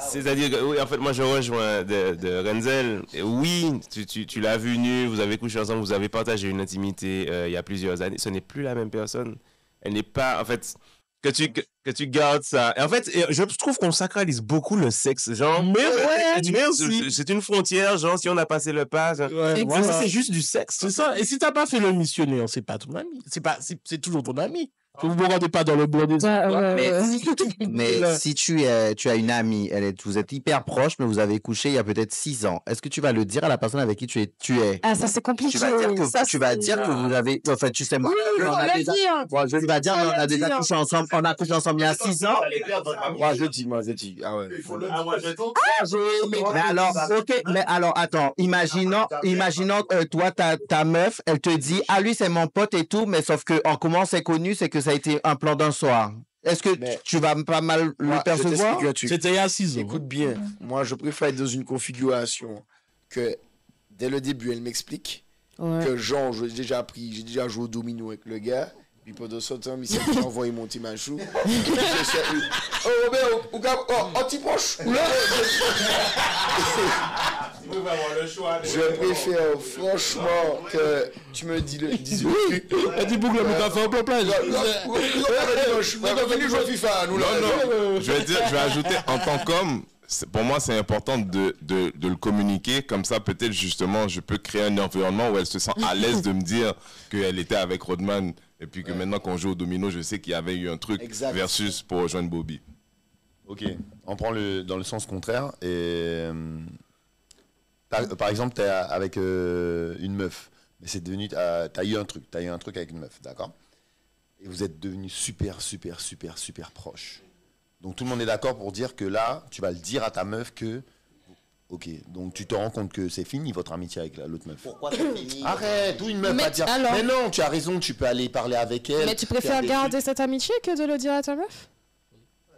c'est-à-dire que, oui, en fait, moi je rejoins de Renzel. Oui, tu l'as vu nu, vous avez couché ensemble, vous avez partagé une intimité il y a plusieurs années. Ce n'est plus la même personne. Elle n'est pas, en fait, que tu gardes ça. Et en fait, je trouve qu'on sacralise beaucoup le sexe. Genre, c'est une frontière, genre, si on a passé le pas. Voilà. C'est juste du sexe. C'est ça. Et si t'as pas fait le missionnaire, c'est pas ton ami. C'est toujours ton ami. Vous ne regardez pas dans le blanc des yeux. Mais si tu as une amie, vous êtes hyper proche, mais vous avez couché il y a peut-être 6 ans. Est-ce que tu vas le dire à la personne avec qui tu es? Ah, ça c'est compliqué. Tu vas dire que vous avez... En fait, tu sais, moi, je vais dire, on a déjà couché ensemble. On a couché ensemble il y a 6 ans. Moi, je dis. Ah ouais. Mais alors, attends. Imaginons, toi, ta meuf, elle te dit, ah, lui, c'est mon pote et tout, mais sauf que, en comment c'est connu, c'est que ça a été un plan d'un soir. Est-ce que tu vas pas mal le percevoir? C'était il y a 6 ans. Écoute bien, moi je préfère être dans une configuration que dès le début elle m'explique que genre j'ai déjà joué au domino avec le gars, puis pendant ce temps il s'est envoyé mon petit machou. Oh Robert, anti-poche. Je préfère franchement que tu me dis le 18. Oui, elle dit boucle le café en plein plage. Je vais ajouter en tant qu'homme, pour moi c'est important de le communiquer, comme ça peut-être justement je peux créer un environnement où elle se sent à l'aise de me dire qu'elle était avec Rodman et puis que maintenant qu'on joue au domino je sais qu'il y avait eu un truc versus pour rejoindre Bobby. Ok, on prend dans le sens contraire et... par exemple, tu es avec une meuf, mais c'est devenu, t'as eu un truc avec une meuf, d'accord? Et vous êtes devenus super proches. Donc tout le monde est d'accord pour dire que là, tu vas le dire à ta meuf que, ok, donc tu te rends compte que c'est fini votre amitié avec l'autre meuf. Pourquoi c'est fini? Arrête, ou une meuf va dire, mais non, tu as raison, tu peux aller parler avec elle. Mais tu préfères garder cette amitié que de le dire à ta meuf?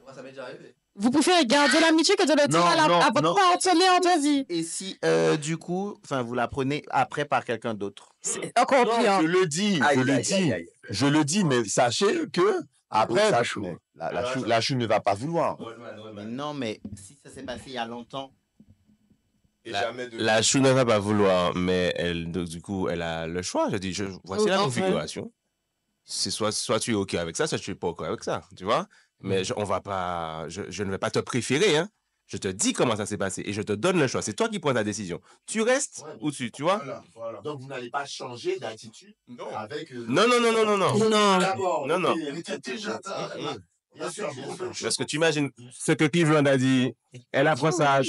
Moi, ça m'est déjà arrivé. Vous préférez garder l'amitié que de le dire à votre partenaire en vie. Et si, du coup, vous la prenez après par quelqu'un d'autre? C'est encore pire. Je le dis, mais sachez que après, la chou ne va pas vouloir. Mais non, mais si ça s'est passé il y a longtemps. La chou ne va pas vouloir, mais donc, du coup, elle a le choix. Voici la configuration. C'est soit tu es OK avec ça, soit tu n'es pas OK avec ça, tu vois? Mais je ne vais pas te préférer, hein. Je te dis comment ça s'est passé et je te donne le choix. C'est toi qui prends ta décision. Tu restes ou tu vois? Voilà. Donc vous n'allez pas changer d'attitude avec... Non. D'abord, non. Elle était déjà... Bien sûr. Parce que tu imagines ce que Cleveland a dit. Elle a pris ça.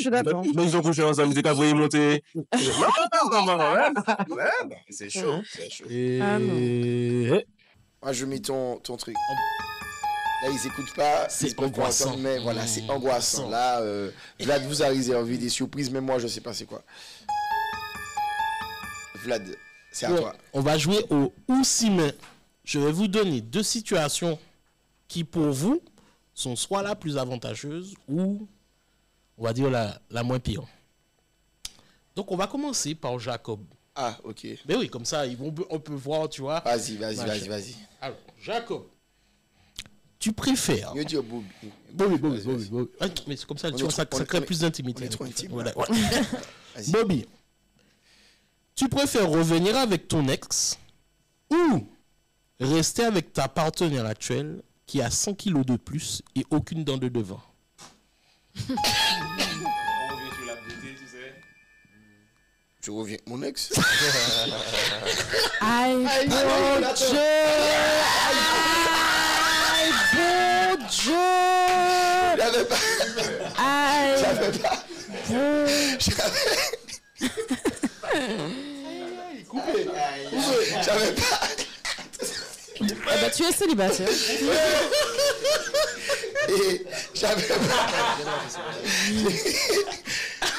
Mais ils ont couché ensemble. Ils ont voulu monter. C'est chaud. Moi, je mets ton truc. Là, ils n'écoutent pas. C'est angoissant. Mais voilà, c'est angoissant. Là, Vlad vous a réservé des surprises, mais moi, je ne sais pas c'est quoi. Vlad, C'est à toi. On va jouer au ou si mais. Je vais vous donner 2 situations qui, pour vous, sont soit la plus avantageuse ou, on va dire, la moins pire. Donc, on va commencer par Jacob. Ah, ok. Mais oui, comme ça, on peut voir, tu vois. Vas-y. Alors, Jacob, tu préfères... Mieux dire Bobby. Bobby. Ah, mais c'est comme ça, tu vois, ça crée plus d'intimité. On est trop intime. Voilà. Bobby, tu préfères revenir avec ton ex ou rester avec ta partenaire actuelle qui a 100 kilos de plus et aucune dent de devant? Tu reviens avec mon ex? Aïe, bon Dieu! Aïe, bon Dieu! J'avais pas. Aïe, J'avais pas. J'avais pas. Eh ben, tu es célibataire. Et j'avais pas.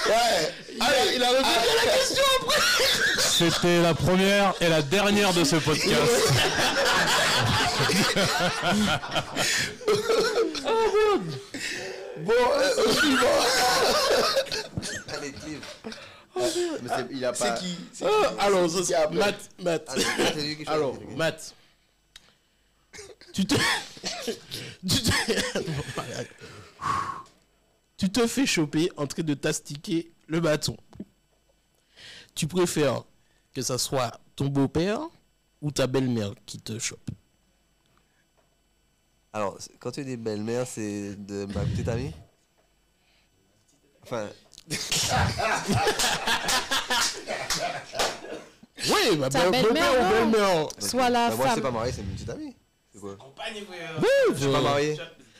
Ouais. Allez, il a répondu à la question après. C'était la première et la dernière de ce podcast. Bon, au suivant. Allez, Clive. Il a pas... C'est qui? Alors, c'est qui après? Matt. C'est lui qui choisit. Alors, Matt. Tu te fais choper en train de t'astiquer le bâton. Tu préfères que ça soit ton beau-père ou ta belle-mère qui te chope? Alors, quand tu dis belle-mère, c'est de ma petite amie? Enfin... Oui, ma Ta beau-père belle-mère, ou non. belle-mère. Soit la Bah, moi, je suis femme. pas marié, c'est une petite amie. C'est quoi? Oui, Je suis pas marié.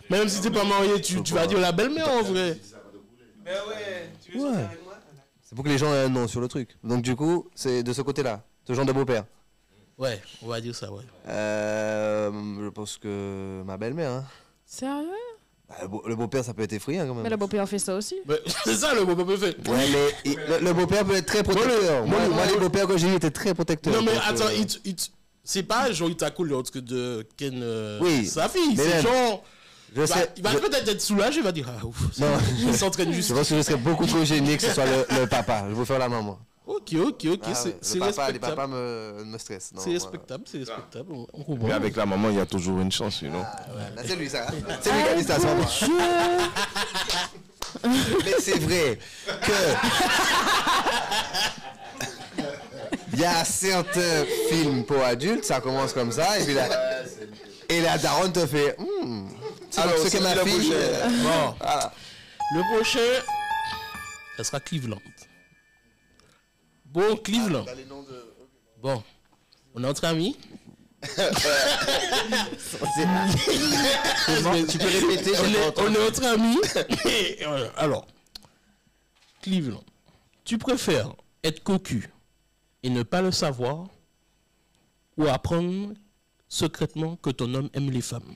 même si t'es pas marié, tu vas dire la belle-mère en vrai. Ouais. C'est pour que les gens aient un nom sur le truc. Donc du coup, c'est de ce côté-là, ce genre de beau-père. Ouais, on va dire ça, ouais. Je pense que ma belle-mère. Hein. Sérieux? Bah, le beau-père, ça peut être effrayant quand même. Mais le beau-père fait ça aussi. Mais c'est ça le beau-père fait. Ouais, mais le beau-père peut être très protecteur. Moi, les beaux-pères que j'ai eu étaient très protecteurs. Non mais donc, attends, c'est pas genre il t'a collé autre que de Ken Oui, sa fille, mais c'est même, genre je sais, il va peut-être être soulagé, il va dire ah ouf, Non. il s'entraîne juste. Je pense que je serais beaucoup trop gêné que ce soit le papa. Je vais vous faire la main, moi. Ok, Ah, c'est ouais. respectable. Les papas me stressent. Non, C'est voilà. respectable, on comprend. Mais avec la maman, il y a toujours une chance, you know. Là, c'est lui, ça. C'est lui qui a dit ça, c'est pas moi. Mais c'est vrai que... Il y a certains films pour adultes, ça commence comme ça, et puis la daronne te fait... Alors, ce que ma fille... Bon, Voilà. le prochain, ça sera Cleveland. Bon, Cleveland. Bon, on est entre amis. Tu peux répéter? On est entre amis. Alors, Cleveland, tu préfères être cocu et ne pas le savoir ou apprendre secrètement que ton homme aime les femmes?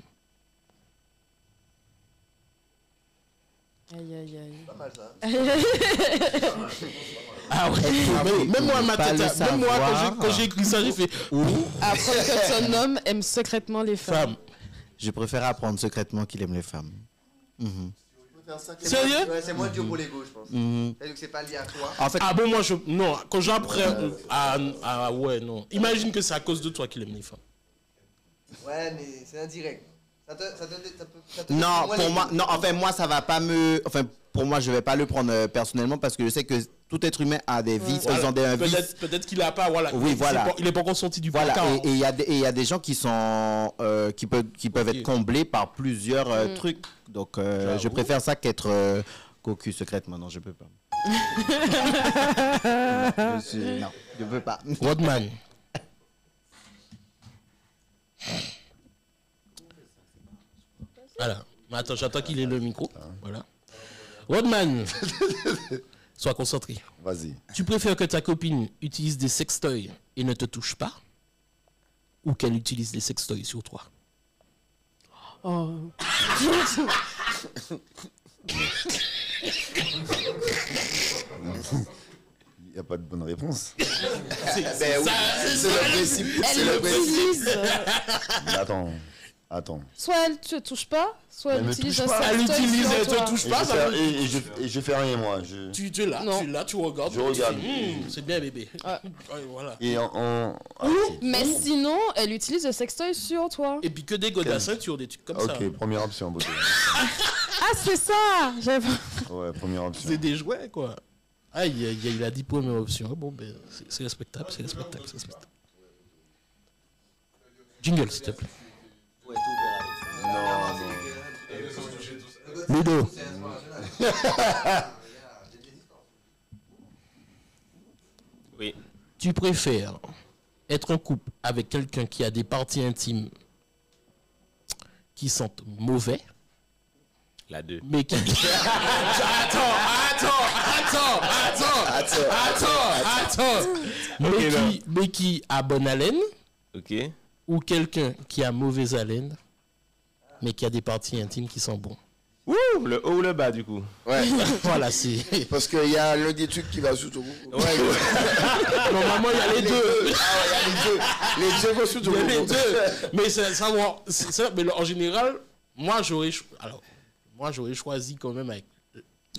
Aïe, aïe, aïe. Pas mal, ça. Ah ouais, même moi, quand j'ai écrit ça, j'ai fait Apprendre que son homme aime secrètement les femmes. femme. Je préfère apprendre secrètement qu'il aime les femmes. Sérieux? Ouais, c'est moins dur pour l'ego, je pense. C'est-à-dire que c'est pas lié à toi. En fait, Ah bon, moi, non, quand j'apprends... Ah ouais, non. Imagine que c'est à cause de toi qu'il aime les femmes. Ouais, mais c'est indirect. Ça te non, pour moi, non, enfin, moi, ça va pas me. Enfin, pour moi, je vais pas le prendre personnellement parce que je sais que tout être humain a des vices. Ils ont des vices. Peut-être qu'il a pas, voilà. Oui, voilà. Il est pas consenti du Voilà, placard. et il y a des gens qui sont qui peuvent être comblés par plusieurs trucs. Donc, je préfère ça qu'être cocu secrètement. Non, je peux pas. Non, je peux pas. Rodman. Voilà. Mais attends, j'attends qu'il ait le micro. Voilà. Rodman. Sois concentré. Vas-y. Tu préfères que ta copine utilise des sextoys et ne te touche pas ou qu'elle utilise des sextoys sur toi? Oh. n'y a pas de bonne réponse. C'est le principe. C'est le principe. Attends. Soit elle te touche pas, soit elle utilise un Elle utilise, elle te touche pas. Et je fais rien, moi. Tu es là, tu regardes. Je regarde. C'est bien, bébé. Voilà. Et mais sinon, elle utilise le sextoy sur toi. Et puis que des godassins, tu as des trucs comme ça. Ok, première option, beauté. Ah, c'est ça. Ouais, première option. C'est des jouets, quoi. Ah, il a dit première option. Bon, ben, c'est respectable, c'est respectable. Jingle, s'il te plaît. Ludo. Oui. Tu préfères être en couple avec quelqu'un qui a des parties intimes qui sentent mauvais? La 2. Mais qui... Attends. Mais qui a bonne haleine? Ok. Ou quelqu'un qui a mauvaise haleine, mais qui a des parties intimes qui sont bons? Ouh, le haut ou le bas, du coup. Ouais. Voilà, c'est... Parce qu'il y a l'un des trucs qui va sous ton goût. Ouais. Normalement, il y a les deux. Ah, il y a les deux. Les deux vont sous ton goût. Il y a les deux. Mais mais en général, moi, j'aurais choisi quand même avec...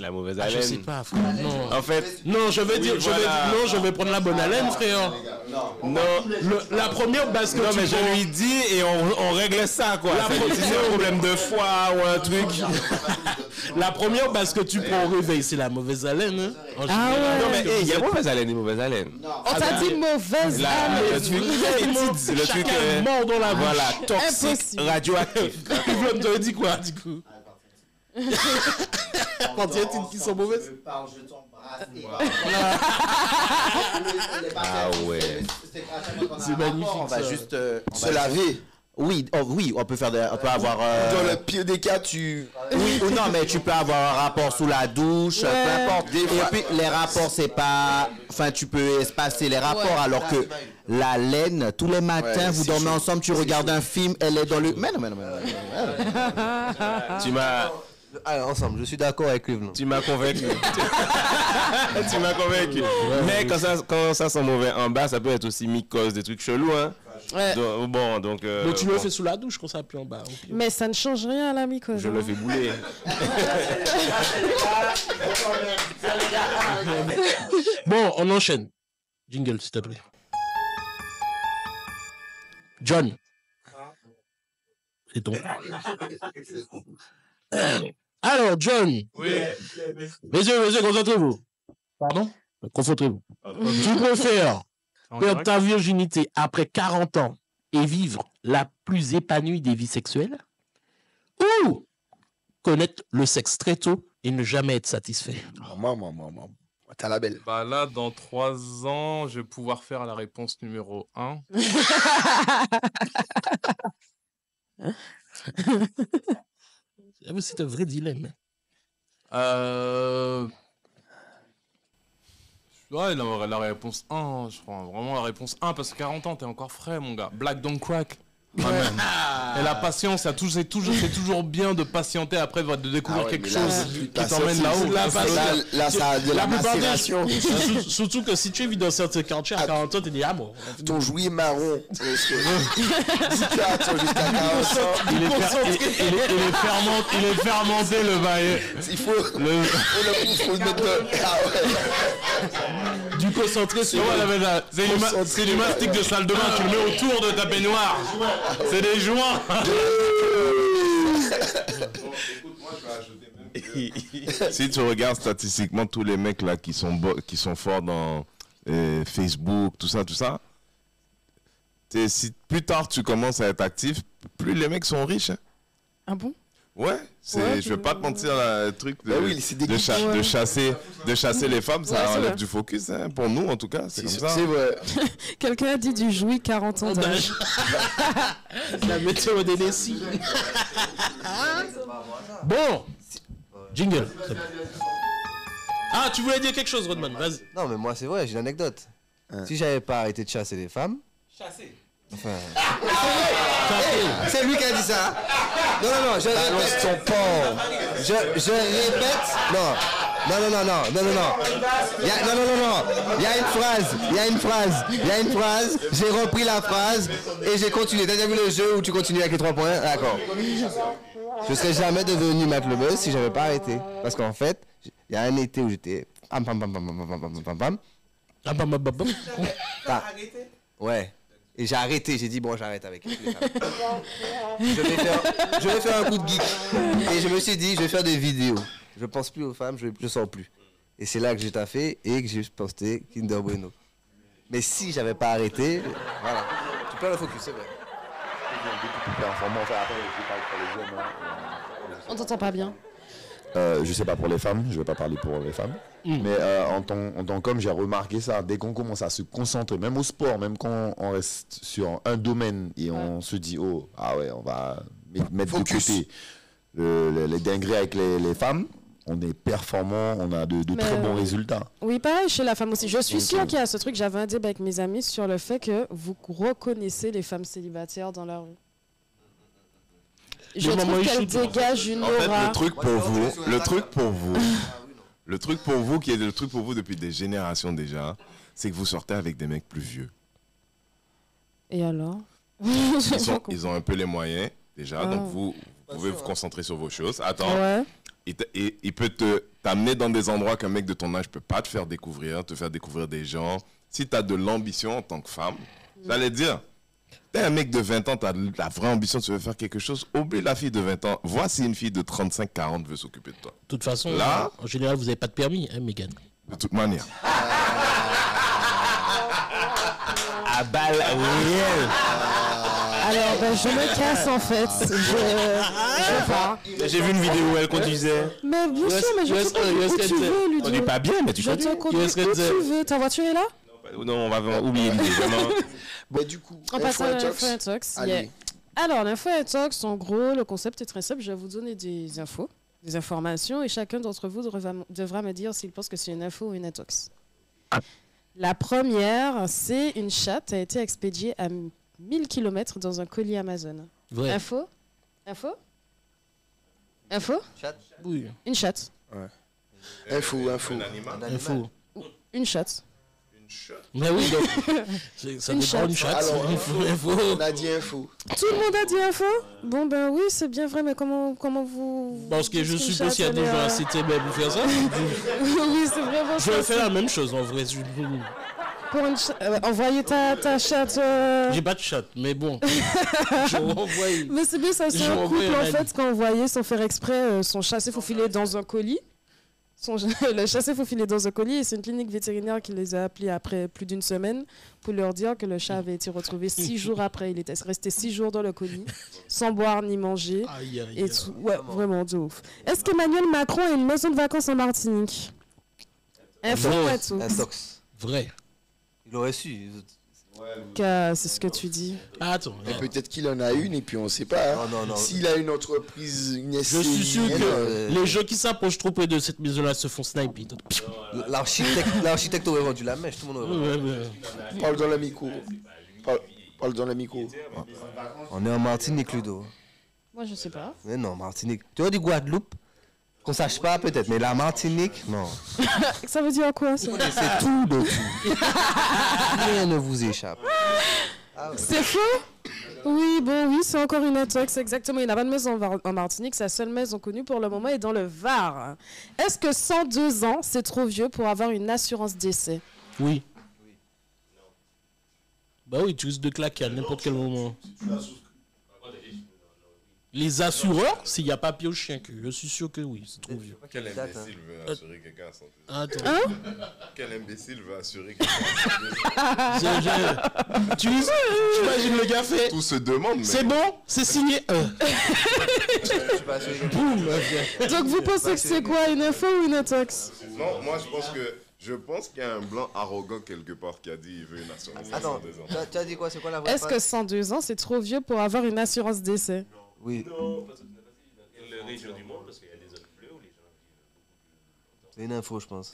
La mauvaise haleine. Je sais pas, frère. Non. En fait... Non, je vais prendre la bonne haleine, frère. Non. La première, parce que... Non, mais je lui dis et on règle ça, quoi. Si c'est un problème de foie ou un truc... La première, parce que tu prends au réveil, c'est la mauvaise haleine. Hein, Ah ouais. Non, mais il y a mauvaise haleine et mauvaise haleine. On t'a dit mauvaise haleine. Le truc mort dans la bouche. Voilà, toxique, radioactif. Tu te dis quoi, du coup? Quand il y a des qui sont mauvaises. Ah ouais. C'est magnifique. On va juste Se laver. Oui, on peut avoir. Dans le pire des cas, tu. Oui ou non, mais tu peux avoir un rapport sous la douche, peu importe. Et puis les rapports, c'est pas. Enfin, tu peux espacer les rapports, alors que la laine, tous les matins, vous dormez ensemble, tu regardes un film, elle est dans le. Mais non. Tu m'as. Allez, ensemble, je suis d'accord avec lui. Tu m'as convaincu. Tu m'as convaincu. Mais quand ça sent mauvais en bas, ça peut être aussi mycose, des trucs chelous, hein. Ouais. Donc, Mais tu le fais sous la douche quand ça pue en bas. Mais ça ne change rien à la mycose. Je le fais bouler. Bon, on enchaîne. Jingle, s'il te plaît. John. C'est ton. Alors, John. Oui. Messieurs, concentrez-vous. Pardon? Concentrez-vous. Tu préfères perdre ta virginité après 40 ans et vivre la plus épanouie des vies sexuelles, ou connaître le sexe très tôt et ne jamais être satisfait? Moi. T'as la belle. Bah là, dans 3 ans, je vais pouvoir faire la réponse numéro 1. C'est un vrai dilemme. Ouais, la réponse 1, je crois. Vraiment la réponse 1, parce que 40 ans, t'es encore frais, mon gars. Black don't crack. Et la patience, c'est toujours bien de patienter après de découvrir quelque chose qui t'emmène là-haut. Là, ça a de la macération. Surtout que si tu vis dans certains quartiers à 40 ans, t'es dit, ah bon. Ton jouet marron. Si tu attends jusqu'à 40 ans, il est fermenté, le bail. il faut le mettre de... Du concentré, c'est c'est du mastic de salle de bain, tu le mets autour de ta baignoire. C'est des joints. Si tu regardes statistiquement tous les mecs là qui sont forts dans Facebook, tout ça, si plus tard tu commences à être actif, plus les mecs sont riches. Hein. Ah bon? Ouais, je vais pas te mentir, le truc de chasser les femmes, ça enlève du focus, hein, pour nous en tout cas, c'est comme ça. C'est vrai. Quelqu'un a dit du jouet 40 ans d'âge. La météo des Nessie. Bon, jingle. Ah, tu voulais dire quelque chose, Rodman, vas-y. Non, mais moi c'est vrai, j'ai une anecdote. Si j'avais pas arrêté de chasser les femmes... Enfin... c'est lui qui a dit ça. Non, je répète. Je répète. Non. Il y a une phrase. J'ai repris la phrase et j'ai continué. T'as déjà vu le jeu où tu continues avec les 3 points? D'accord. Je serais jamais devenu Matt le Buzz si j'avais pas arrêté. Parce qu'en fait, il y a un été où j'étais... Ouais. Et j'ai arrêté, j'ai dit bon j'arrête avec les femmes. Je vais faire un coup de geek. Et je me suis dit je vais faire des vidéos. Je pense plus aux femmes, je sors plus. Et c'est là que j'ai taffé et que j'ai posté Kinder Bueno. Mais si j'avais pas arrêté, voilà. Tu perds le focus, c'est vrai. On t'entend pas bien. Je sais pas pour les femmes, je vais pas parler pour les femmes, mais en tant qu'homme, j'ai remarqué ça. Dès qu'on commence à se concentrer, même au sport, même quand on reste sur un domaine et on se dit, oh, ah ouais, on va mettre de côté les dingueries avec les femmes, on est performant, on a de très bons résultats. Oui, pareil chez la femme aussi. Je suis sûre qu'il y a ce truc, j'avais un débat avec mes amis sur le fait que vous reconnaissez les femmes célibataires dans la rue. Je trouve qu'elle dégage une aura. En fait, le truc pour vous qui est le truc pour vous depuis des générations déjà, c'est que vous sortez avec des mecs plus vieux. Et alors? Ils ont un peu les moyens déjà, donc vous pouvez vous concentrer sur vos choses. Attends, il peut t'amener dans des endroits qu'un mec de ton âge peut pas te faire découvrir des gens. Si tu as de l'ambition en tant que femme, j'allais dire... T'es un mec de 20 ans, t'as la vraie ambition, tu veux faire quelque chose, oublie la fille de 20 ans. Voici une fille de 35-40 veut s'occuper de toi. De toute façon, là, en général, vous n'avez pas de permis, hein, Mégane? De toute manière. À balle réelle. Alors, je me casse en fait. Je pars. J'ai vu une vidéo où elle conduisait. Mais bien sûr, mais je sais pas où tu veux, Ludo. On n'est pas bien, mais tu conduis. Où tu veux. Ta voiture est là? Non, on va oublier l'idée, vraiment. Bah, du coup, on passe à l'Info Intox. Alors, l'Info Intox, en gros, le concept est très simple. Je vais vous donner des infos, des informations, et chacun d'entre vous devra me dire s'il pense que c'est une info ou une intox. La première, c'est une chatte a été expédiée à 1000 km dans un colis Amazon. Vrai. Info? Chatte? Oui. Une chatte. Ouais. Info. Info. Une chatte. Mais oui, donc, ça dépend d'une chatte. Alors, on a dit info. Tout le monde a dit info? Bon, ben oui, c'est bien vrai, mais comment vous... Parce que je suppose qu'il y a des gens à citer même pour faire ça. Oui, c'est vraiment ça. Je vais faire la même chose, en vrai. Pour une envoyer ta chatte... J'ai pas de chatte, mais bon. Mais c'est bien, ça, c'est un couple, en fait, quand on voyait sans faire exprès son chat s'est faufilé dans un colis. Le chat s'est faufilé dans un colis et c'est une clinique vétérinaire qui les a appelés après plus d'1 semaine pour leur dire que le chat avait été retrouvé 6 jours après. Il était resté 6 jours dans le colis, sans boire ni manger. Et tout. Ouais, vraiment de ouf. Est-ce qu'Emmanuel Macron a une maison de vacances en Martinique? Info ou intox? Vrai. Il aurait su. C'est ce que tu dis. Ah, attends. Peut-être qu'il en a une et puis on ne sait pas. Hein. Non. S'il a une entreprise, une SCI... Je suis sûr que les gens qui s'approchent trop près de cette maison-là se font sniper. L'architecte aurait vendu la mèche, tout le monde aurait vendu. Parle dans la micro. Parle dans la micro. On est en Martinique, Ludo. Moi, je sais pas. Mais non, Martinique. Tu vois du Guadeloupe? Qu'on sache pas peut-être, mais la Martinique, non. Ça veut dire quoi ça? C'est tout de tout. Rien ne vous échappe. C'est faux? Oui, c'est encore une intox, exactement. Il n'a pas de maison en Martinique, sa seule maison connue pour le moment est dans le Var. Est-ce que 102 ans, c'est trop vieux pour avoir une assurance décès? Oui. Bah oui, tu risques de claquer à n'importe quel moment. Les assureurs, s'il n'y a pas pied au chien, je suis sûr que oui, c'est trop vieux. Quel imbécile veut assurer quelqu'un à 102 ans? Attends. Quel imbécile veut assurer quelqu'un à 102 ans? Tu imagines le gars fait. Tout se demande. C'est bon, c'est signé. Boum. Donc vous pensez que c'est quoi, une info ou une intox? Non, moi je pense qu'il y a un blanc arrogant quelque part qui a dit qu'il veut une assurance à 102 ans. Tu as dit quoi? C'est quoi la vraie Est-ce que 102 ans, c'est trop vieux pour avoir une assurance décès? Oui. Non, parce que c'est pas facile. Quelle région du monde, parce qu'il y a des zones bleues où les gens vivent beaucoup plus longtemps. C'est une info, je pense.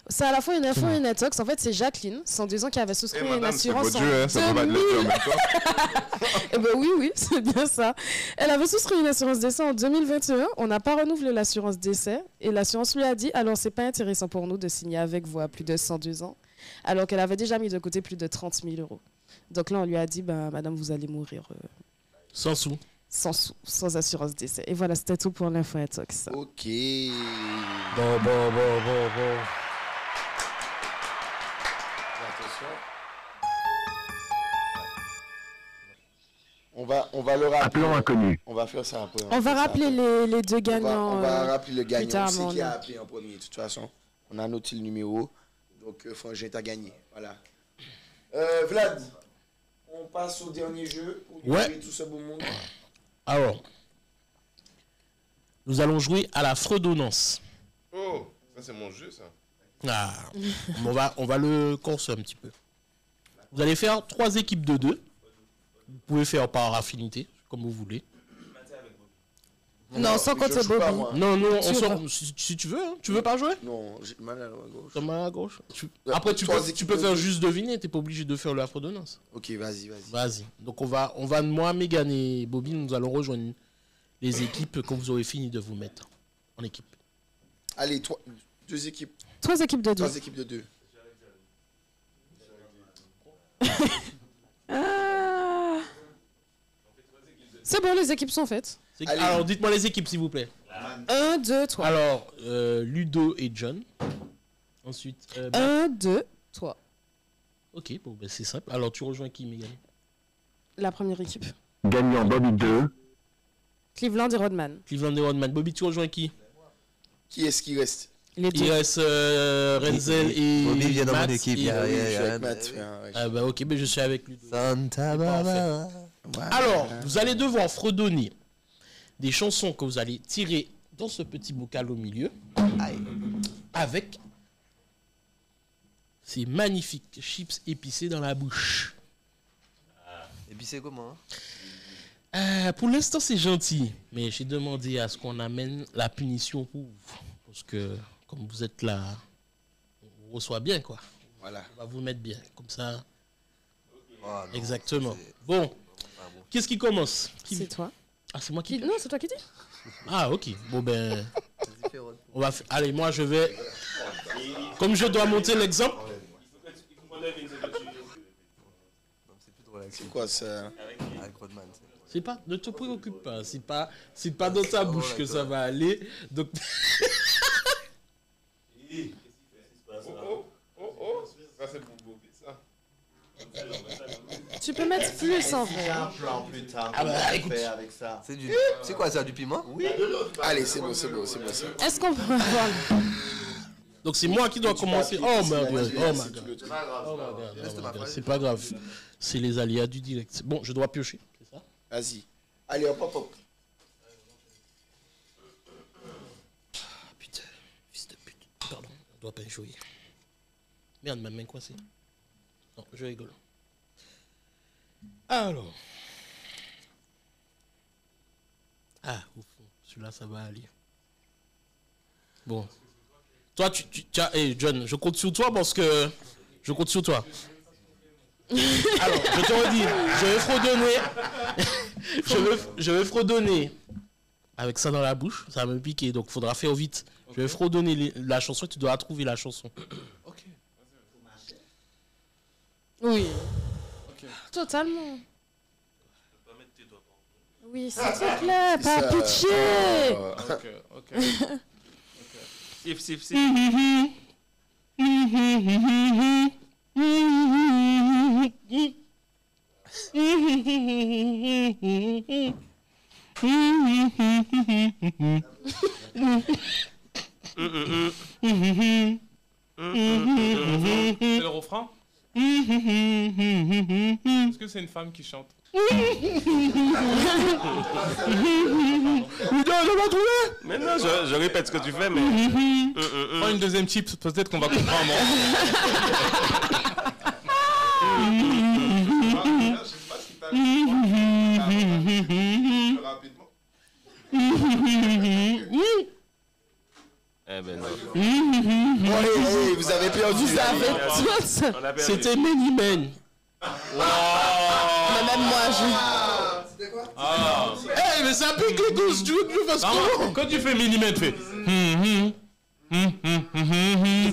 C'est à la fois une info et une intox. En fait, c'est Jacqueline, 102 ans, qui avait souscrit une assurance. C'est votre Dieu, hein, ça peut pas te le dire en même temps. Eh ben oui, c'est bien ça. Elle avait souscrit une assurance décès en 2021. On n'a pas renouvelé l'assurance décès. Et l'assurance lui a dit, alors c'est pas intéressant pour nous de signer avec vous à plus de 102 ans. Alors qu'elle avait déjà mis de côté plus de 30 000 €. Donc là, on lui a dit, bah, madame, vous allez mourir. Sans sous. Sans assurance décès. Et voilà, c'était tout pour l'info intox. Ok. Bon. Attention. On va le rappeler. Appelons inconnu. On va faire ça après. On va rappeler les deux gagnants. On va rappeler le gagnant. tard, C'est qui a là. appelé en premier. De toute façon, on a noté le numéro. Donc, Frangin, t'as gagné. Voilà. Vlad, on passe au dernier jeu pour libérer tout ce beau monde. Alors, nous allons jouer à la fredonnance. Oh, ça c'est mon jeu, ça. Ah, on va le corser un petit peu. Vous allez faire 3 équipes de 2. Vous pouvez faire par affinité, comme vous voulez. Non, sans compter Bobby. Non, si tu veux. Hein. Tu veux pas jouer? Non, j'ai mal à gauche. T'as mal à gauche. Après, tu peux faire juste deviner. T'es pas obligé de faire la fredonnance. Ok, vas-y. Vas-y. Donc, moi, Megan et Bobby, nous allons rejoindre les équipes quand vous aurez fini de vous mettre en équipe. Allez, 2 équipes. 3 équipes de 2. 3 équipes de 2. C'est bon, les équipes sont faites. Alors, dites-moi les équipes, s'il vous plaît. 1, 2, 3. Alors, Ludo et John. Ensuite... 1, 2, 3. Ok, bon, ben c'est simple. Alors, tu rejoins qui, Megan? La première équipe. Gagnant Bobby 2. Cleveland et Rodman. Cleveland et Rodman. Bobby, tu rejoins qui? Qui est-ce qui reste? Les deux. Il reste Renzel et Bobby vient dans mon Matt. équipe. Oui, je suis Yeah. avec Matt. Ah bah ok, mais je suis avec lui. Santa Barbara. Alors, vous allez devoir fredonner des chansons que vous allez tirer dans ce petit bocal au milieu avec ces magnifiques chips épicés dans la bouche. Épicé comment? Pour l'instant, c'est gentil, mais j'ai demandé à ce qu'on amène la punition pour vous. Parce que, comme vous êtes là, on vous reçoit bien, quoi. Voilà. On va vous mettre bien, comme ça. Oh, non, exactement. Bon, qu'est-ce qui commence? C'est toi. Ah, c'est moi qui... Non, c'est toi qui dis. Ah, ok. Bon, ben... on va allez, moi, je vais... Comme je dois monter l'exemple... C'est quoi ça? Avec Rodman. C'est pas... Ne te préoccupe pas. C'est pas dans ta bouche que ça va aller. Donc... Oh, ça c'est pour Bobby, ça. Tu peux mettre plus en vrai. Ah bah, écoute. avec ça. C'est quoi ça, du piment? Oui. Allez, c'est bon. Est-ce qu'on peut avoir... Donc c'est moi qui dois commencer. Oh my god. C'est pas grave. C'est les aléas du direct. Bon, je dois piocher. C'est ça? Vas-y. Allez, hop. Putain, fils de pute. Pardon, on doit pas jouer. Merde, ma main coincée. Non, je rigole. Alors. Ah, au fond, celui-là, ça va aller. Bon. Toi, tu as... Hey, John, je compte sur toi parce que... Je compte sur toi. Alors, je te redis, je vais fredonner... je vais fredonner avec ça dans la bouche, ça va me piquer, donc il faudra faire vite. Okay. Je vais fredonner la chanson et tu dois trouver la chanson. Ok. Oui. Okay. Totalement. Oui, s'il te plaît, pas pitié. Ok. Sif. C'est le refrain? Est-ce que c'est une femme qui chante? Mais non, je répète ce que tu fais, mais... Prends une deuxième chip, peut-être qu'on va comprendre. Rapidement. Eh ben non. Bon, allez, vous avez perdu. Vous avez toutes. C'était Many Men. Mais même moi, je... Eh, mais ça pique les gosses, tu veux que je fasse comment? Quand tu fais Mini-Men, fais.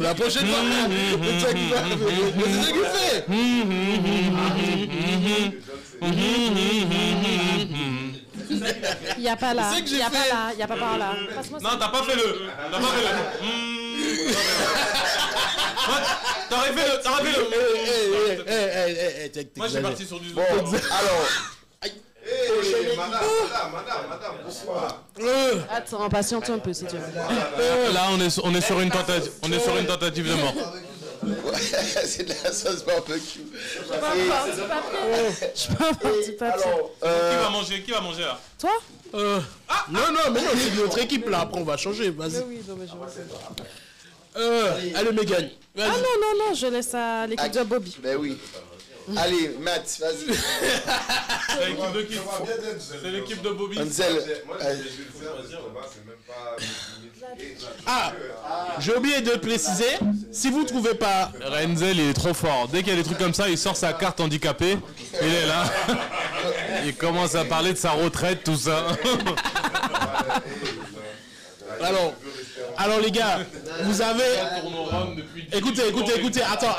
La prochaine fois, c'est ça qu'il fait. Il n'y a pas là, il n'y a pas là, il n'y a pas par là. Non, t'as pas fait le. T'aurais fait le. Moi, j'ai parti sur du. Bon, alors. Madame, bonsoir. Attends, patiente un peu si tu veux. Là, on est sur une tentative de mort. C'est de la sauce barbecue. Je peux avoir du papier. Alors, Qui va manger là? Toi? Non, mais non, c'est notre équipe là. Après, on va changer. Vas-y. Mais oui, non, mais je Allez, Megan. Ah non, je laisse à l'équipe de Bobby. Ben oui. Allez, Matt, vas-y. C'est l'équipe de qui? C'est l'équipe de Bobby. Ansel. Ah, j'ai oublié de préciser. Si vous trouvez pas, Renzel, il est trop fort. Dès qu'il y a des trucs comme ça, il sort sa carte handicapée. Il est là. Il commence à parler de sa retraite, tout ça. Alors les gars, vous avez. Écoutez. Attends.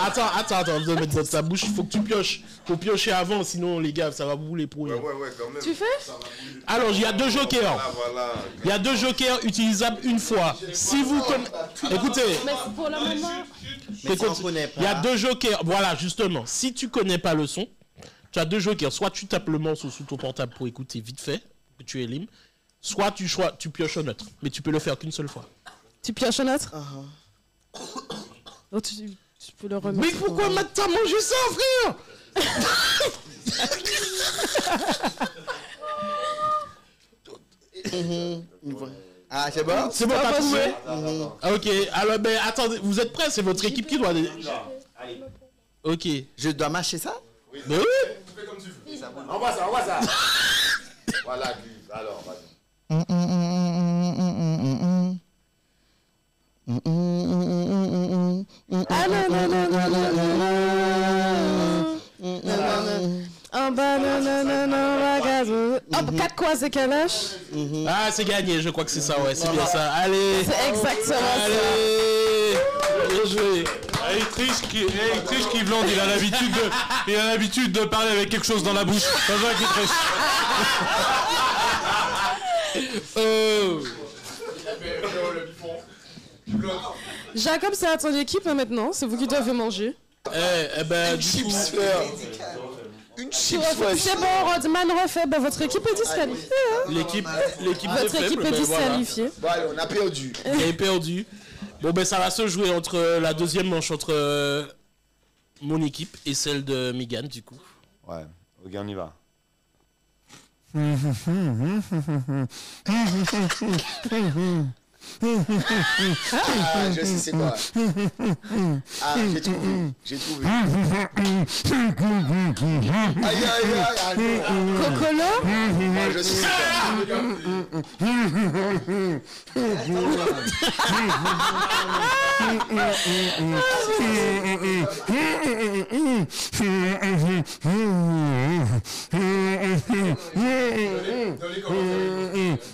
Vous allez mettre dans sa bouche. Il faut que tu pioches. Faut piocher avant, sinon les gars, ça va vous les pourrir. Ouais, quand même. Tu fais? Alors, il y a 2 jokers. Il y a 2 jokers utilisables une fois. Si vous connaissez. Écoutez. Mais pour le moment. Il y a 2 jokers. Voilà, justement. Si tu connais pas le son, tu as 2 jokers. Soit tu tapes le morceau sous ton portable pour écouter vite fait, que tu élimes. Soit tu pioches un neutre. Mais tu peux le faire qu'une seule fois. Tu pioches un autre? Oh, tu peux le remettre. Mais pourquoi t'as mangé ça, frère? Ah, c'est bon? C'est bon, t'as trouvé? Ok, alors ben attendez, vous êtes prêts? C'est votre équipe qui doit... Ok. Je dois mâcher ça? Mais oui. Fais comme tu veux. Envoie ça. Voilà, alors, vas-y. Ah non. 4 croisés calèche. Ah, c'est gagné, je crois que c'est ça, ouais, c'est bien ça. Allez. C'est exactement ça. Allez. Bien joué. Il triche qui blonde, il a l'habitude de parler avec quelque chose dans la bouche. C'est vrai qu'il triche. Jacob, c'est à ton équipe maintenant, c'est vous qui devez manger. Une chips, c'est bon, Rodman refait, votre équipe est disqualifiée. Votre équipe est disqualifiée. Bon, allez, on a perdu. Vous avez perdu. Bon, ben ça va se jouer entre la deuxième manche entre mon équipe et celle de Megan, du coup. Ouais, ok, on y va. Ah, je sais c'est quoi. Ah, j'ai trouvé. Aïe. Cocolo? Ah, je sais c'est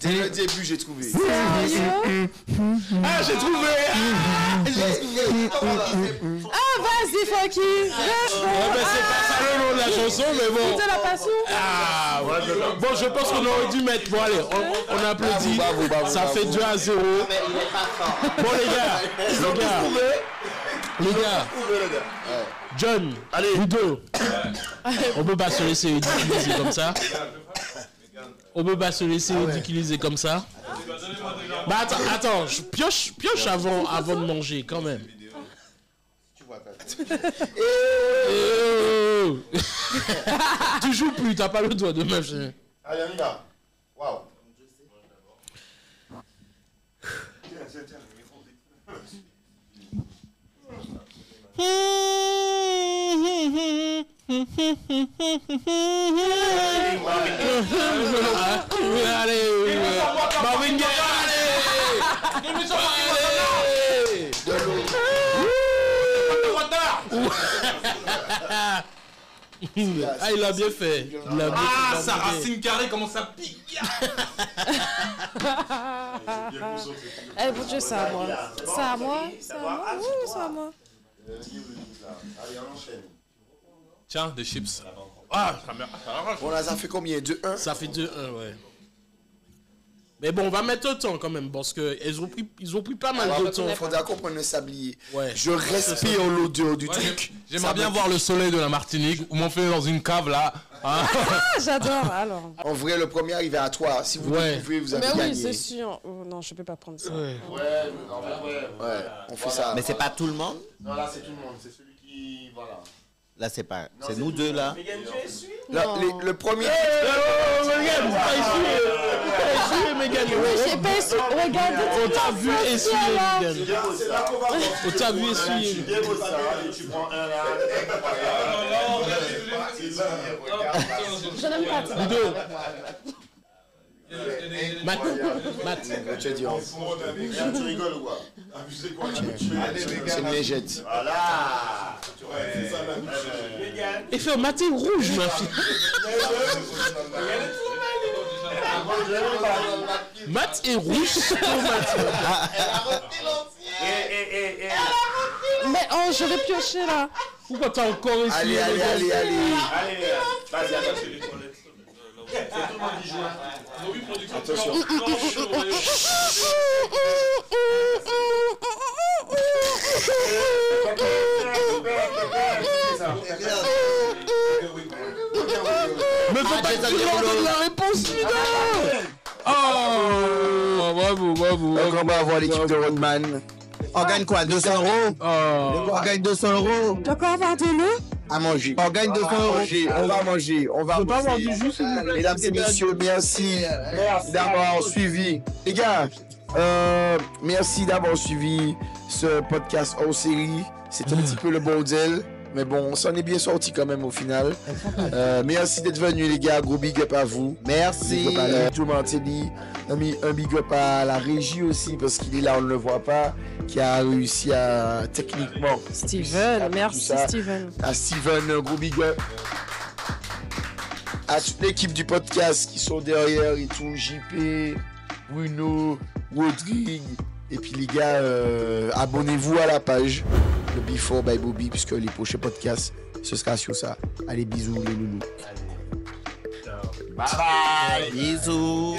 Dès le début, j'ai trouvé. Ah, j'ai trouvé! Ah, vas-y, Funky! C'est pas ça le nom de la chanson, mais bon. C'était la passion? Ah, bon, je pense qu'on aurait dû mettre. Bon, allez, on applaudit. Ça fait 2-0. Bon, les gars. John, Ludo, on peut pas se laisser ridiculiser comme ça. Comme ça. Bah attends, je pioche avant de manger quand même. Tu joues plus, t'as pas le droit de manger. Allez, on y va. Waouh. Allez, Marvin Gaye, allez. Ah, il a bien fait. Ah, sa racine carrée, comment ça pique. Eh, bon Dieu, c'est à moi. C'est à moi. C'est à moi. Oui, c'est à moi. Allez, on enchaîne. Tiens, des chips. Ah, ça merde. Bon, là, ça fait combien? 2-1? Ça fait 2-1, ouais. Mais bon, on va mettre le temps quand même, parce qu'ils ont pris pas mal de temps. Il faudra qu'on prenne le sablier. Ouais. Je respire l'odeur du truc. J'aimerais bien voir le soleil de la Martinique, où m'ont fait dans une cave là. Ah, j'adore, alors. En vrai, le premier arrivé à toi. Si vous pouvez, vous avez Mais gagné. oui, c'est sûr. Oh, non, je peux pas prendre ça. Ouais, on fait ça. Mais c'est pas tout le monde? Non, là, c'est tout le monde. C'est celui qui. Voilà. Là, c'est pas. C'est nous deux là. Le premier. Regarde, pas essuyé, Mégane. J'ai pas essuyé. Regardez, on t'a vu essuyer, Mégane. On t'a vu essuyer. Tu prends un là. Je n'aime pas ça. Ludo. Matt. Tu as dit. Tu rigoles ou quoi? C'est une légette. Voilà. Et fait maté rouge, ma fille. Matt est rouge. Mais oh, je vais piocher là. Pourquoi t'as encore essuyé? Allez. Vas-y, attends, c'est les toilettes. C'est tout le monde qui joue. Attention. Mais faut pas que la réponse, Oh, bravo. Donc on va avoir l'équipe de Rodman. On gagne quoi? 200 €? On gagne 200 €. D'accord, avoir de l'eau? À manger. On gagne 200 €. On va manger. On va pas avoir du jus, Mesdames et messieurs, merci d'avoir suivi. Les gars, merci d'avoir suivi ce podcast hors série. C'est un petit peu le bordel. Mais bon, on s'en est bien sorti quand même au final. Merci d'être venus les gars, gros big up à vous. Merci. Big up à tout Martelly. Un big up à la régie aussi parce qu'il est là, on ne le voit pas, qui a réussi à techniquement. Steven, merci ça. Steven. À Steven, un gros big up. À toute l'équipe du podcast qui sont derrière et tout, JP, Bruno, Rodrigue. Et puis les gars, abonnez-vous à la page le Before by Bobby puisque les prochains podcasts, ce sera sur ça. Allez, bisous les loulous. Bye bye. Bisous.